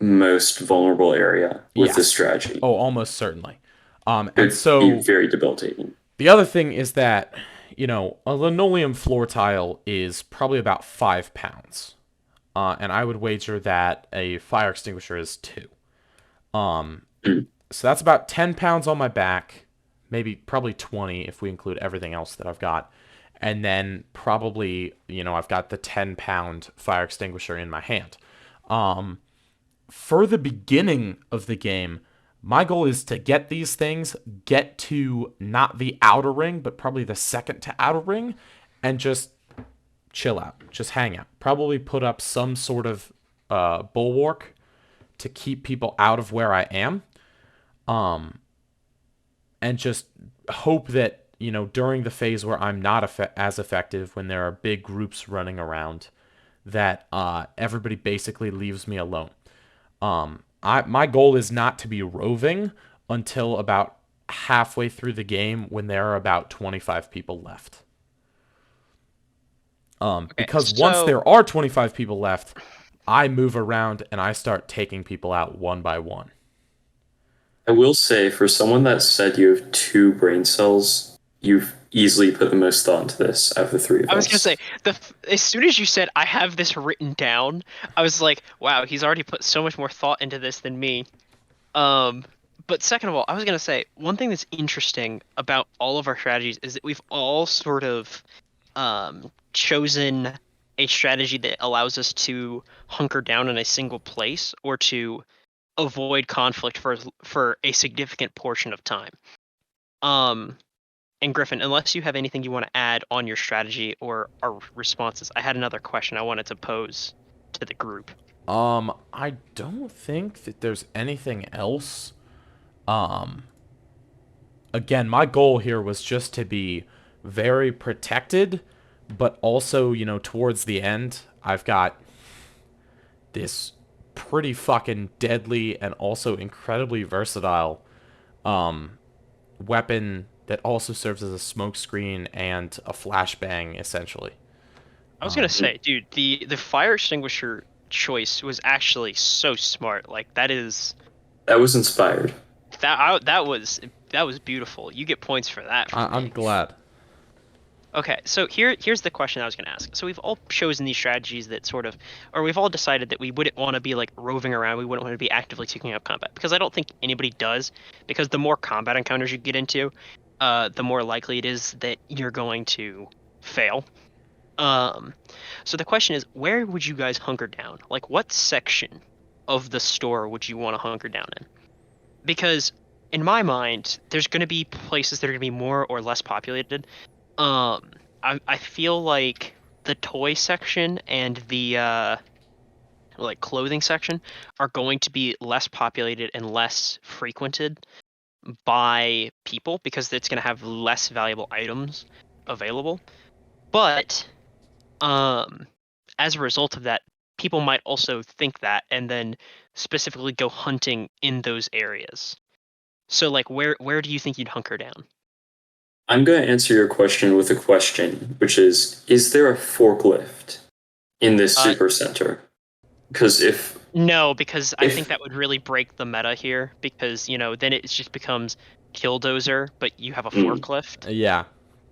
most vulnerable area with this Yes. strategy. Oh, almost certainly. And Could be so very debilitating. the other thing is that, a linoleum floor tile is probably about 5 pounds. And I would wager that a fire extinguisher is 2. Mm. So that's about 10 pounds on my back, probably 20 if we include everything else that I've got. And then probably, I've got the 10-pound fire extinguisher in my hand. For the beginning of the game, my goal is to get these things, get to not the outer ring, but probably the second to outer ring, and just chill out, just hang out. Probably put up some sort of bulwark to keep people out of where I am, and just hope that during the phase where I'm not as effective, when there are big groups running around, that everybody basically leaves me alone. My goal is not to be roving until about halfway through the game when there are about 25 people left. Okay, Because once so there are 25 people left, I move around and I start taking people out one by one. I will say, for someone that said you have 2 brain cells, you've easily put the most thought into this out of the 3 of I was gonna say us. as soon as you said I have this written down, I was like, wow, he's already put so much more thought into this than me. Um, but second of all, I was gonna say one thing that's interesting about all of our strategies is that we've all sort of chosen a strategy that allows us to hunker down in a single place or to avoid conflict for a significant portion of time. Um, and Griffin, unless you have anything you want to add on your strategy or our responses, I had another question I wanted to pose to the group. I don't think that there's anything else. Um, Again, my goal here was just to be very protected, but also, towards the end, I've got this pretty fucking deadly and also incredibly versatile weapon that also serves as a smokescreen and a flashbang, essentially. I was gonna say, dude, the fire extinguisher choice was actually so smart. Like That was inspired. that was beautiful. You get points for that from I'm me. glad. Okay, so here's the question I was gonna ask. So we've all chosen these strategies that sort of, or we've all decided that we wouldn't want to be like roving around. We wouldn't want to be actively taking up combat because I don't think anybody does. Because the more combat encounters you get into, the more likely it is that you're going to fail. Um, so the question is, where would you guys hunker down? Like, what section of the store would you want to hunker down in? Because in my mind, there's going to be places that are going to be more or less populated. I feel like the toy section and the like clothing section are going to be less populated and less frequented by people because it's going to have less valuable items available. But um, as a result of that, people might also think that and then specifically go hunting in those areas. So like where do you think you'd hunker down? I'm going to answer your question with a question, which is there a forklift in this Uh super center? Because no, because I think if that would really break the meta here because, then it just becomes Killdozer, but you have a mm, forklift. Yeah,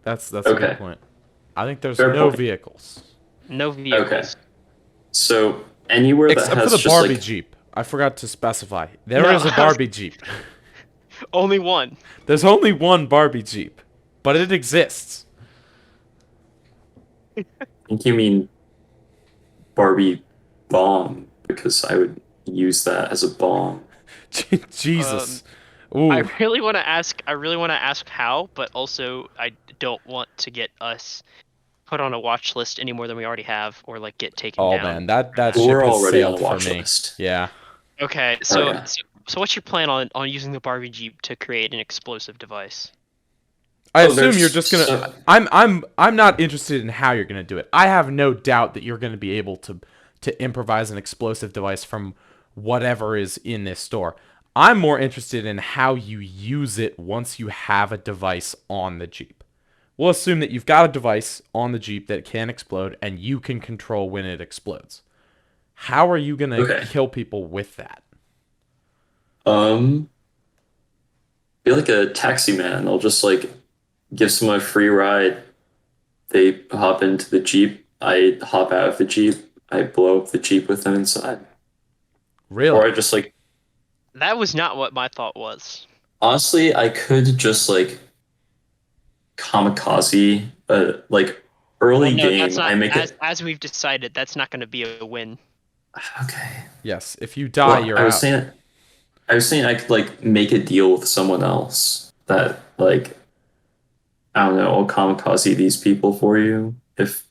that's a good okay, point. I think there's fair no point. vehicles. No Okay, vehicles. so anywhere that Except for has the just Barbie like Jeep. I forgot to specify. There No, is a Barbie Jeep. only one. There's only one Barbie Jeep, but it exists. I think you mean Barbie bomb. because I would use that as a bomb. Jesus. I Ooh. really want to ask. I really want to ask how, but also I don't want to get us put on a watch list any more than we already have, or like get taken Oh down. man, that We're ship has already on a sailed for watch me. list. Yeah. Okay, Oh, so, yeah. so what's your plan on using the Barbie Jeep to create an explosive device? I Oh, assume you're there's just gonna. so- I'm not interested in how you're gonna do it. I have no doubt that you're gonna be able to improvise an explosive device from whatever is in this store. I'm more interested in how you use it once you have a device on the Jeep. We'll assume that you've got a device on the Jeep that can explode and you can control when it explodes. How are you gonna Okay. kill people with that? Be like a taxi man. I'll just like give someone a free ride. They hop into the Jeep. I hop out of the Jeep. I blow up the Jeep with them inside. Or Really? I just like, That was not what my thought was. honestly, I could just like kamikaze, like Well, early no, that's game. not I make it. as we've decided. That's not going to be a win. Okay. Yes. If you die, Well, you're out. I was saying I could like make a deal with someone else that like I don't know, I'll kamikaze these people for you if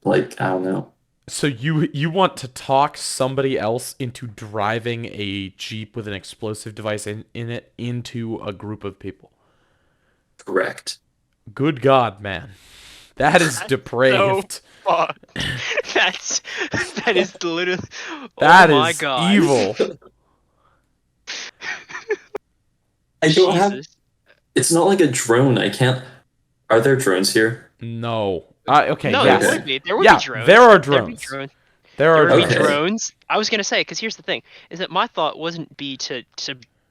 like I don't know. So you want to talk somebody else into driving a Jeep with an explosive device in it into a group of people? Correct. Good God, man. That is depraved. Fuck. That's that is literally. That Oh my is god. evil. I don't have Jesus. it's not like a drone. I can't Are there drones here? No. Okay, No, yes. there would be. There would Yeah, be drones. there are There'd be drones. drones. There are There would be Okay. drones. I was gonna say, because here's the thing: is that my thought wasn't be to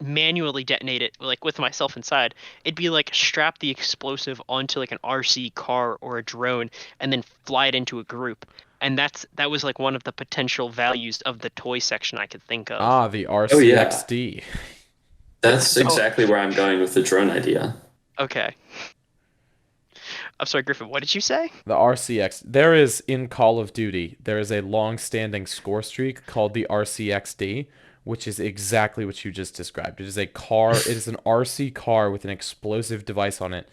manually detonate it like with myself inside. It'd be like strap the explosive onto like an RC car or a drone, and then fly it into a group. And that was like one of the potential values of the toy section I could think of. Ah, the Oh yeah. RCXD. That's So- exactly where I'm going with the drone idea. Okay. I'm sorry, Griffin. What did you say? The RCX. There is in Call of Duty, there is a long-standing score streak called the RCXD, which is exactly what you just described. It is a car, it is an RC car with an explosive device on it,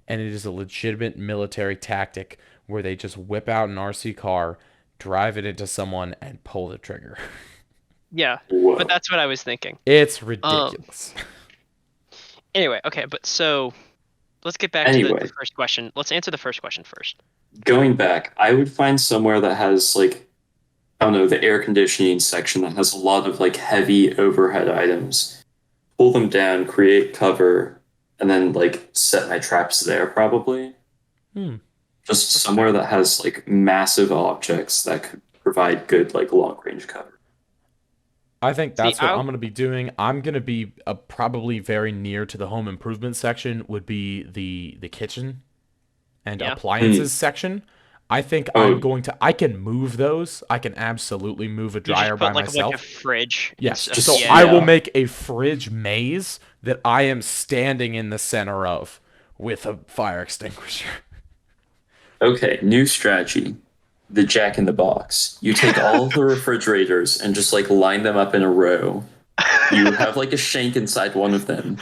and it is a legitimate military tactic where they just whip out an RC car, drive it into someone, and pull the trigger. Yeah, Whoa. but that's what I was thinking. It's ridiculous. Anyway, okay, but so let's get back to the Anyway. first question. Let's answer the first question first. Going back, I would find somewhere that has like I don't know, the air conditioning section that has a lot of like heavy overhead items. Pull them down, create cover, and then like set my traps there probably. Hmm. Just somewhere that has like massive objects that could provide good like long range cover. I think that's See, what I'm going to be doing. I'm going to be probably very near to the home improvement section would be the kitchen and Yeah. appliances section. I think I can move those. I can absolutely move a You just dryer put by like myself. a fridge. and Yes, stuff. just- so Yeah. I will yeah. make a fridge maze that I am standing in the center of with a fire extinguisher. Okay, new strategy. The Jack in the Box. You take all of the refrigerators and just like line them up in a row. You have like a shank inside one of them.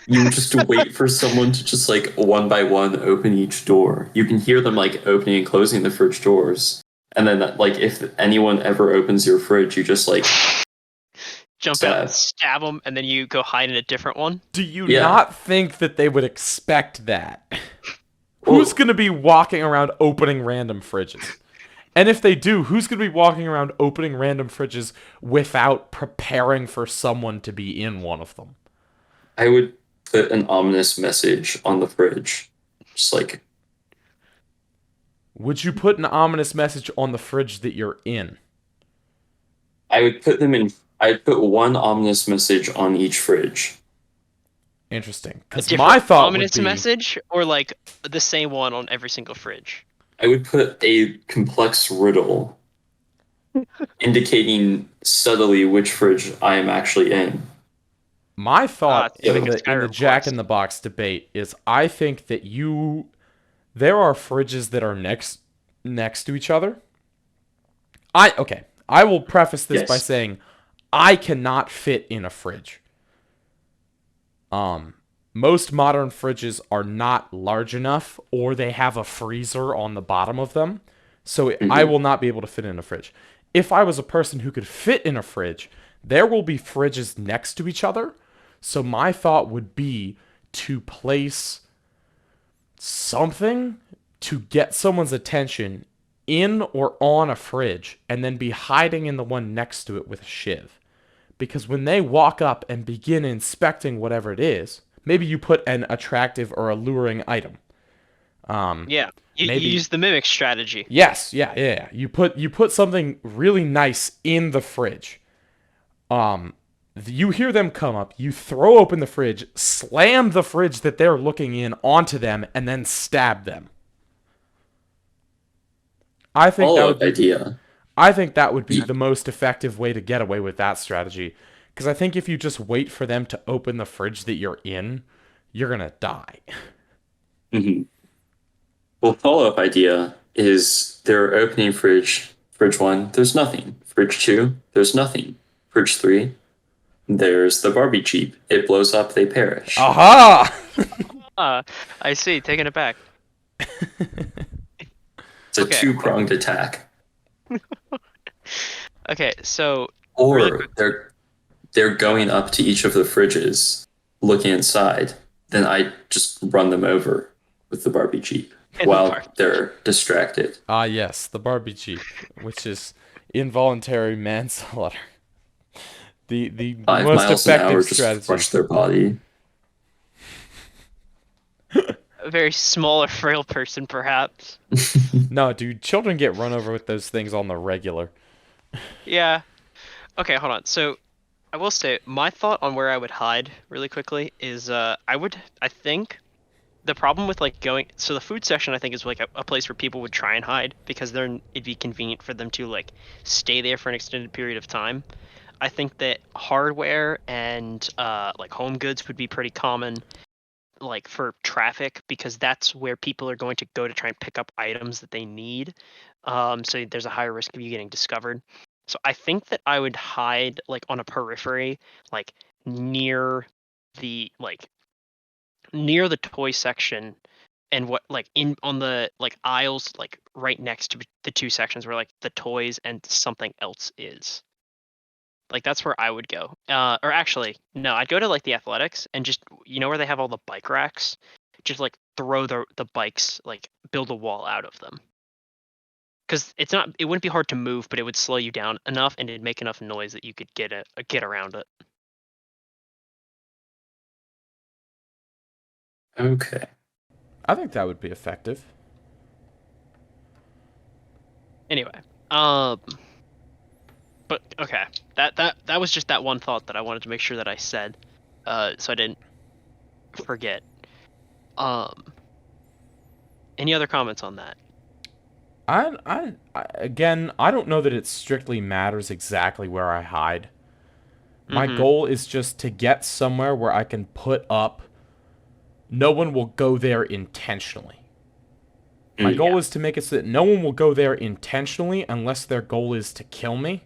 You just wait for someone to just like one by one open each door. You can hear them like opening and closing the fridge doors. And then like if anyone ever opens your fridge, you just like Jump out and stab them, and then you go hide in a different one. Do you Yeah. not think that they would expect that? Well- Who's going to be walking around opening random fridges? And if they do, who's going to be walking around opening random fridges without preparing for someone to be in one of them? I would put an ominous message on the fridge. Just like Would you put an ominous message on the fridge that you're in? I would put them in I'd put one ominous message on each fridge. Interesting. A Because different my thought ominous would be message, or like the same one on every single fridge. I would put a complex riddle indicating subtly which fridge I am actually in. my thought it's in like a the Skyrim Jack quest. in the Box debate is I think that there are fridges that are next to each other. I will preface this by Yes. saying I cannot fit in a fridge. Most modern fridges are not large enough, or they have a freezer on the bottom of them, so I Mhm. will not be able to fit in a fridge. If I was a person who could fit in a fridge, there will be fridges next to each other, so my thought would be to place something to get someone's attention in or on a fridge and then be hiding in the one next to it with a shiv. Because when they walk up and begin inspecting whatever it is, maybe you put an attractive or alluring item. Yeah, you Maybe use the mimic strategy. yes, yeah. You put something really nice in the fridge. You hear them come up, you throw open the fridge, slam the fridge that they're looking in onto them, and then stab them. I think that would Follow-up be idea. I think that would be Ye- the most effective way to get away with that strategy. Because I think if you just wait for them to open the fridge that you're in, you're gonna die. mhm. Well, follow-up idea is they're opening fridge. Fridge 1, there's nothing. Fridge 2, there's nothing. Fridge 3, there's the Barbie Jeep. It blows up, they perish. Aha! I see. Taking it back. It's a Okay. two-pronged attack. Okay. So really Or quick. they're going up to each of the fridges, looking inside. Then I just run them over with the Barbie Jeep And the while Barbie they're distracted. Ah, yes, the Barbie Jeep, which is involuntary manslaughter. The 5 most miles an effective hour, just strategy. crush their body. A very small or frail person, perhaps. No, dude, children get run over with those things on the regular. Yeah. Okay. Hold on. So I will say my thought on where I would hide really quickly is I think the problem with like going so the food section I think is like a place where people would try and hide because it'd be convenient for them to like stay there for an extended period of time. I think that hardware and like home goods would be pretty common like for traffic because that's where people are going to go to try and pick up items that they need. So there's a higher risk of you getting discovered. So I think that I would hide like on a periphery, like near the like near the toy section and what like in on the like aisles like right next to the two sections where like the toys and something else is. Like that's where I would go. Or actually, no, I'd go to like the athletics and just where they have all the bike racks, just like throw the bikes, like build a wall out of them. Because it wouldn't be hard to move, but it would slow you down enough and it'd make enough noise that you could get around it. Okay. I think that would be effective. Anyway, but okay, that was just that one thought that I wanted to make sure that I said, so I didn't forget. Any other comments on that? Again, I don't know that it strictly matters exactly where I hide. My Mm-hmm. goal is just to get somewhere where I can put up. No one will go there intentionally. My goal is to make it so that no one will go there intentionally unless their goal is to kill me,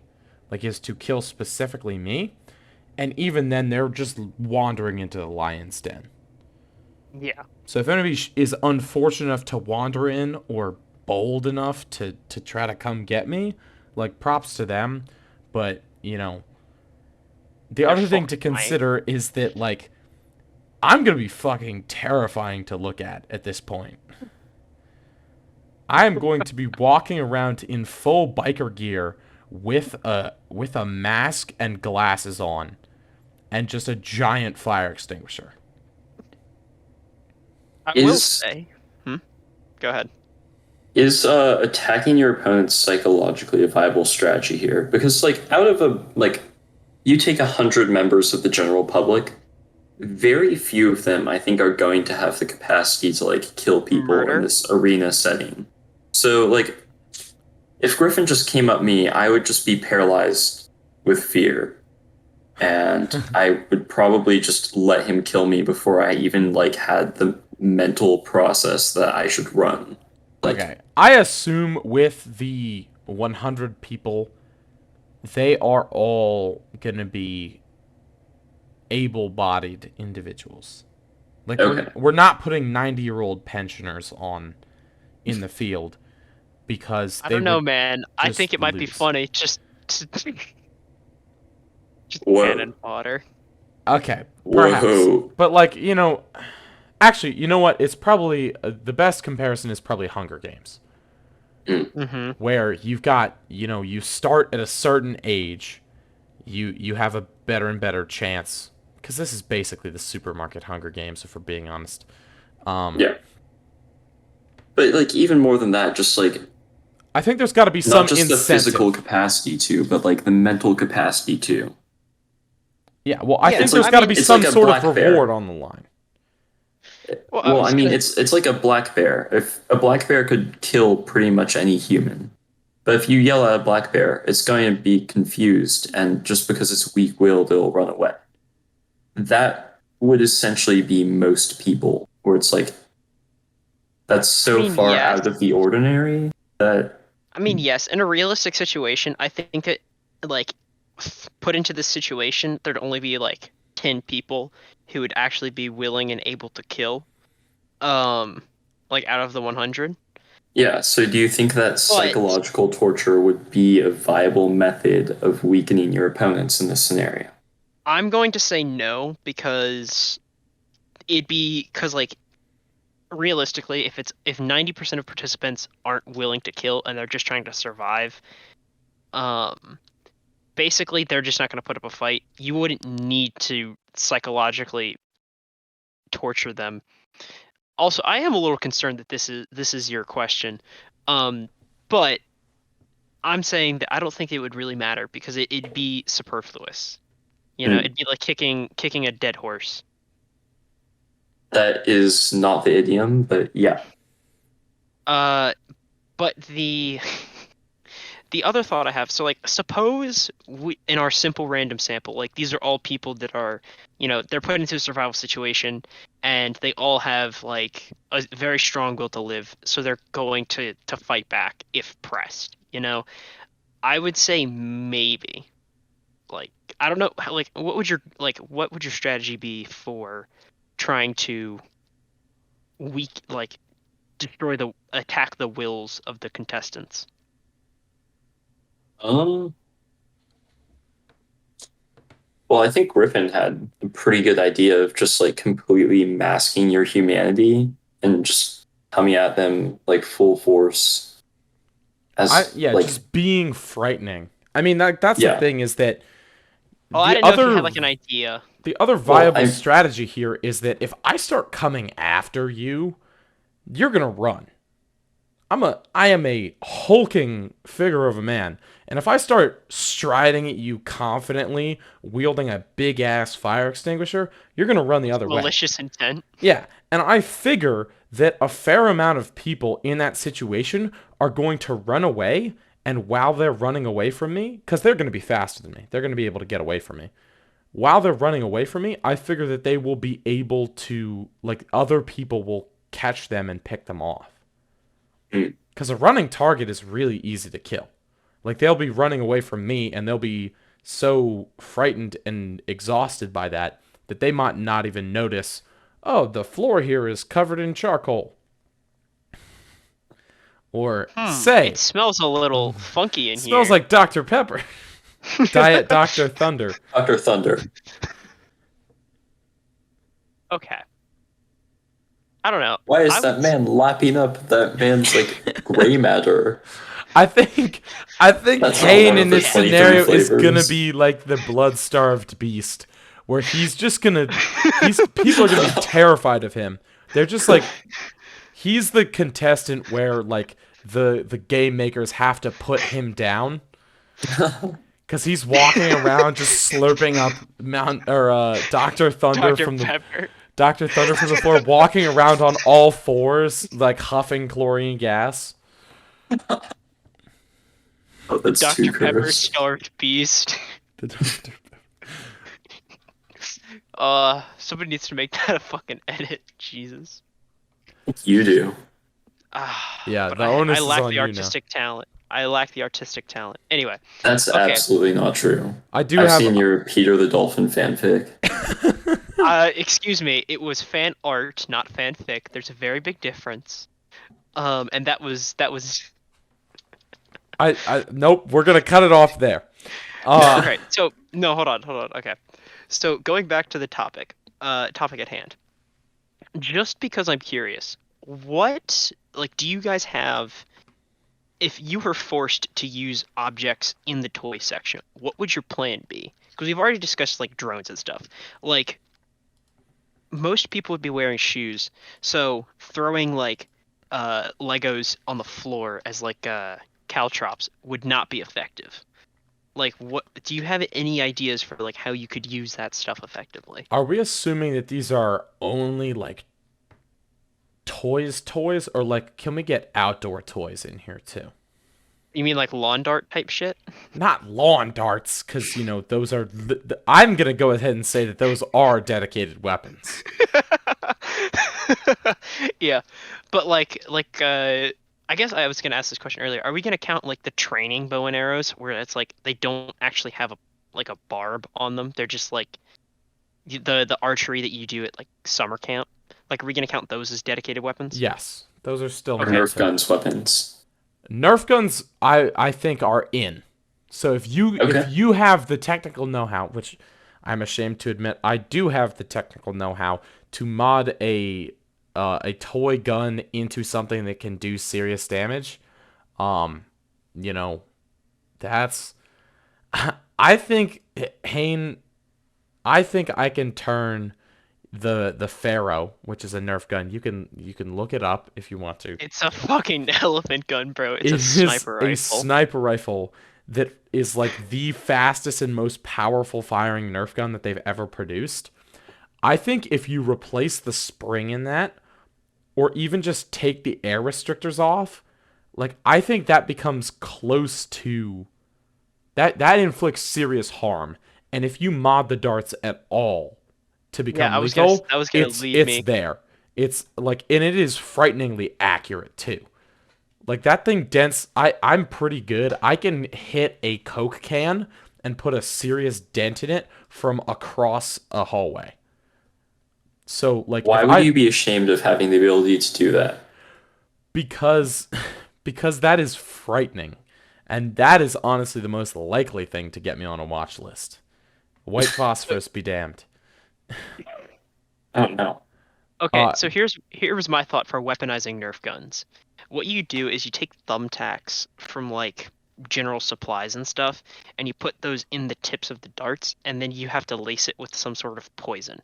like is to kill specifically me. And even then, they're just wandering into the lion's den. Yeah. So if anybody is unfortunate enough to wander in or bold enough to try to come get me, like props to them. But, the other thing to consider is that, like, I'm going to be fucking terrifying to look at this point. I am going to be walking around in full biker gear with a mask and glasses on and just a giant fire extinguisher. I will say. Go ahead. Is attacking your opponents psychologically a viable strategy here? Because out of you take 100 members of the general public, very few of them I think are going to have the capacity to kill people in this arena setting. So if Griffin just came up me, I would just be paralyzed with fear. And I would probably just let him kill me before I even had the mental process that I should run. Okay. I assume with the 100 people they are all gonna be able-bodied individuals. Like Okay. we're not putting 90-year-old pensioners on in the field because I they don't know, would man. I think just it might be lose. funny. Just Whoa. cannon fodder. Okay, perhaps. Whoa. But like, actually, you know what? It's probably the best comparison is probably Hunger Games, Mm-hmm. where you've got, you start at a certain age, you have a better and better chance because this is basically the supermarket Hunger Games, if we're being honest. Yeah. But like even more than that, just like I think there's got to be some not just the physical incentive. capacity too, but like the mental capacity too. Yeah, well, I Yeah, think It's there's like got to be it's some like a sort of black bear. reward on the line. Well, Well, I mean, it's like a black bear. If a black bear could kill pretty much any human, but if you yell at a black bear, it's going to be confused, and just because it's weak-willed, it'll run away. That would essentially be most people, where it's like that's so far yes. out of the ordinary that Yes. In a realistic situation, I think it, like, put into this situation, there'd only be like 10 people who would actually be willing and able to kill. Like out of the 100. yeah. So, do you think that psychological torture would be a viable method of weakening your opponents in this scenario? I'm going to say no because like realistically, if 90% of participants aren't willing to kill and they're just trying to survive, basically they're just not going to put up a fight. You wouldn't need to psychologically torture them. Also, I am a little concerned that this is your question, but I'm saying that I don't think it would really matter because it'd be superfluous. It'd be like kicking a dead horse. That is not the idiom, but yeah. But the other thought I have, so like suppose we in our simple random sample, like these are all people that are, they're put into a survival situation and they all have like a very strong will to live, so they're going to fight back if pressed, I would say maybe. Like I don't know, like what would your strategy be for trying to attack the wills of the contestants? Um, well, I think Griffin had a pretty good idea of just like completely masking your humanity and just coming at them like full force as like Just being frightening. I mean, that's the yeah. thing is that I didn't know if you had like an idea. the other viable strategy here is that if I start coming after you, you're gonna run. I am a hulking figure of a man, and if I start striding at you confidently, wielding a big ass fire extinguisher, you're gonna run the other way. Malicious intent. Yeah, and I figure that a fair amount of people in that situation are going to run away, and while they're running away from me, because they're going to be faster than me, they're going to be able to get away from me. While they're running away from me, I figure that they will be able to, like, other people will catch them and pick them off. Because a running target is really easy to kill. Like, they'll be running away from me, and they'll be so frightened and exhausted by that they might not even notice, oh, the floor here is covered in charcoal. Or say, it smells a little funky in here. Smells like Dr. Pepper. Diet Dr. Thunder. Dr. Thunder. Okay. I don't know. Why is that man lapping up that man's like gray matter? I think Kane in this scenario is gonna be like the blood-starved beast, where he's just gonna people are gonna be terrified of him. They're just like, he's the contestant where like the game makers have to put him down because he's walking around just slurping up Dr. Thunder from the floor, walking around on all fours, like huffing chlorine gas. Oh, that's Dr. Pepper starved beast. Somebody needs to make that a fucking edit. Jesus. You do. Yeah, but the onus I is lack on the you artistic talent. I lack the artistic talent. Anyway, That's okay. absolutely not true. I've I've seen your Peter the Dolphin fanfic. Excuse me. It was fan art, not fanfic. There's a very big difference. And that was Nope, we're gonna cut it off there. okay. So no, hold on. Okay. So going back to the topic at hand. Just because I'm curious, what do you guys have? If you were forced to use objects in the toy section, what would your plan be? Because we've already discussed like drones and stuff. Like most people would be wearing shoes, so throwing like Legos on the floor as like caltrops would not be effective. Like, what do you have any ideas for like how you could use that stuff effectively? Are we assuming that these are only like toys, or like can we get outdoor toys in here too? You mean like lawn dart type shit? Not lawn darts, because those are. I'm gonna go ahead and say that those are dedicated weapons. Yeah, but I guess I was gonna ask this question earlier. Are we gonna count like the training bow and arrows where it's like they don't actually have a barb on them? They're just like the archery that you do at like summer camp. Like, are we gonna count those as dedicated weapons? Yes, those are still Or Nerf guns weapons. Nerf guns, I think, are in. So if you have the technical know-how, which I'm ashamed to admit, I do have the technical know-how to mod a toy gun into something that can do serious damage. That's. I think Hane. I think I can turn the Pharaoh, which is a Nerf gun. You can look it up if you want to. It's a fucking elephant gun, bro. It's It a is sniper a rifle. sniper rifle that is like the fastest and most powerful firing Nerf gun that they've ever produced. I think if you replace the spring in that, or even just take the air restrictors off, like I think that becomes close to that inflicts serious harm. And if you mod the darts at all to become Yeah, lethal, I was gonna leave it's me. there. It's like, and it is frighteningly accurate too. Like that thing dents. I'm pretty good. I can hit a Coke can and put a serious dent in it from across a hallway. So like, Why would you be ashamed of having the ability to do that? because that is frightening, and that is honestly the most likely thing to get me on a watch list. White phosphorus be damned. Oh no. Okay, so here was my thought for weaponizing Nerf guns. What you do is you take thumbtacks from like general supplies and stuff, and you put those in the tips of the darts, and then you have to lace it with some sort of poison.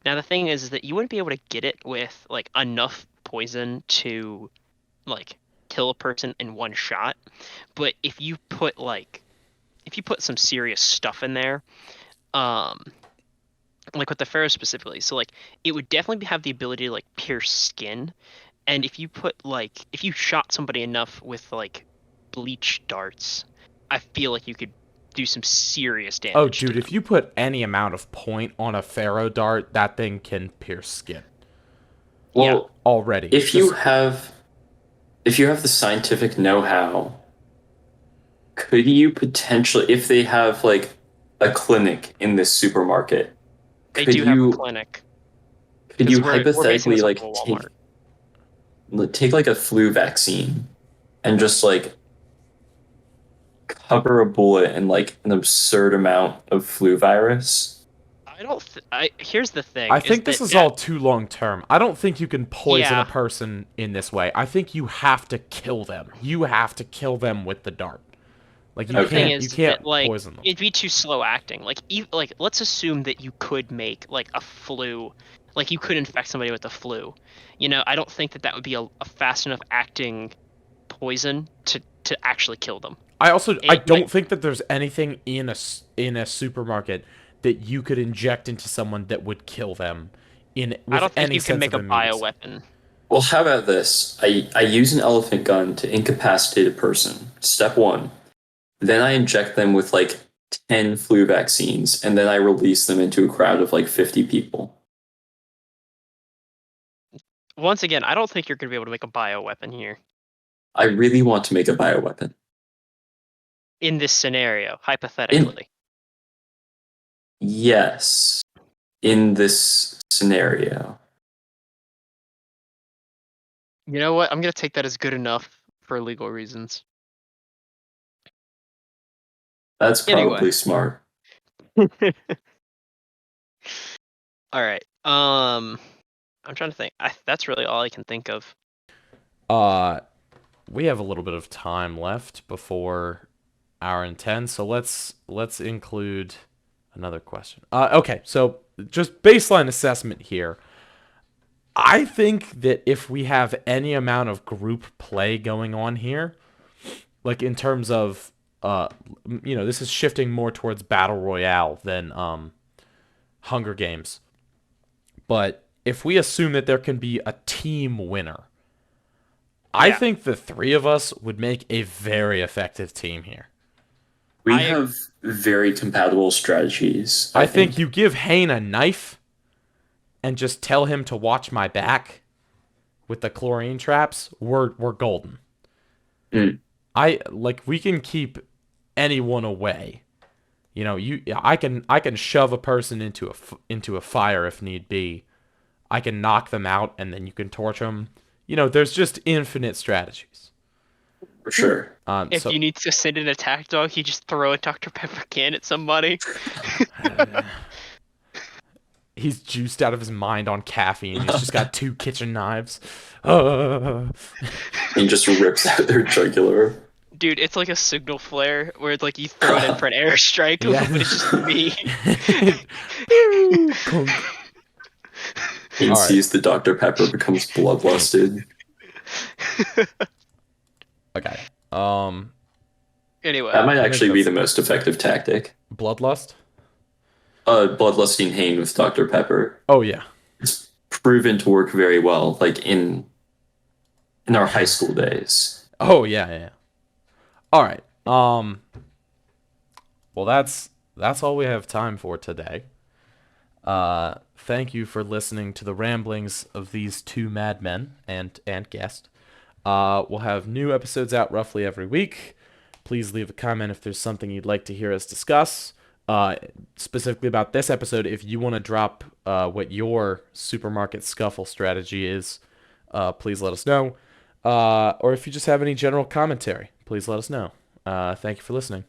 Now the thing is that you wouldn't be able to get it with like enough poison to like kill a person in one shot, but if you put some serious stuff in there, um like with the Pharaoh specifically, so like it would definitely have the ability to like pierce skin, and if you shot somebody enough with like bleach darts, I feel like you could do some serious damage. Oh, dude, if you put any amount of point on a Pharaoh dart, that thing can pierce skin. Well, already. If you have the scientific know-how, could you potentially, if they have like a clinic in this supermarket, They do have a clinic. Could 'Cause you we're basing hypothetically this off like of a Walmart. take like a flu vaccine and just like cover a bullet in like an absurd amount of flu virus? Here's the thing. I think this is all too long term. I don't think you can poison Yeah. a person in this way. I think you have to kill them. You have to kill them with the dart. Like you can't like, poison them. It'd be too slow acting. Like let's assume that you could make like a flu, like you could infect somebody with the flu. I don't think that would be a fast enough acting poison to actually kill them. I don't think that there's anything in a supermarket that you could inject into someone that would kill them with I don't think any you can sense make of a immediacy. bioweapon. Well, how about this? I use an elephant gun to incapacitate a person. Step 1. Then I inject them with like 10 flu vaccines, and then I release them into a crowd of like 50 people. Once again, I don't think you're going to be able to make a bioweapon here. I really want to make a bioweapon. in this scenario, hypothetically. Yes, in this scenario. You know what? I'm gonna take that as good enough for legal reasons. That's Anyway. probably smart. All right. I'm trying to think. That's really all I can think of. We have a little bit of time left before hour and 10, so let's include another question. Okay, so just baseline assessment here. I think that if we have any amount of group play going on here, like in terms of this is shifting more towards battle royale than Hunger Games. But if we assume that there can be a team winner, I think the three of us would make a very effective team here. We have very compatible strategies. I think you give Hayne a knife and just tell him to watch my back with the chlorine traps. We're golden. We can keep anyone away. I can shove a person into a fire if need be. I can knock them out and then you can torch them. There's just infinite strategies. For sure. If you need to send an attack dog, you just throw a Dr. Pepper can at somebody. He's juiced out of his mind on caffeine. He's just got 2 kitchen knives. He just rips out their jugular. Dude, it's like a signal flare where it's like you throw it in for an airstrike, but it's just me. He sees the Dr. Pepper, becomes bloodlusted. Okay. Anyway. That might actually be the most effective tactic. Bloodlust? Bloodlusting Hayne with Dr. Pepper. Oh, yeah. It's proven to work very well, like in our high school days. Oh, yeah. All right. Well, that's all we have time for today. Thank you for listening to the ramblings of these 2 madmen and guest. We'll have new episodes out roughly every week. Please leave a comment if there's something you'd like to hear us discuss. Specifically about this episode, if you want to drop what your supermarket scuffle strategy is, please let us know. Or if you just have any general commentary, please let us know. Thank you for listening.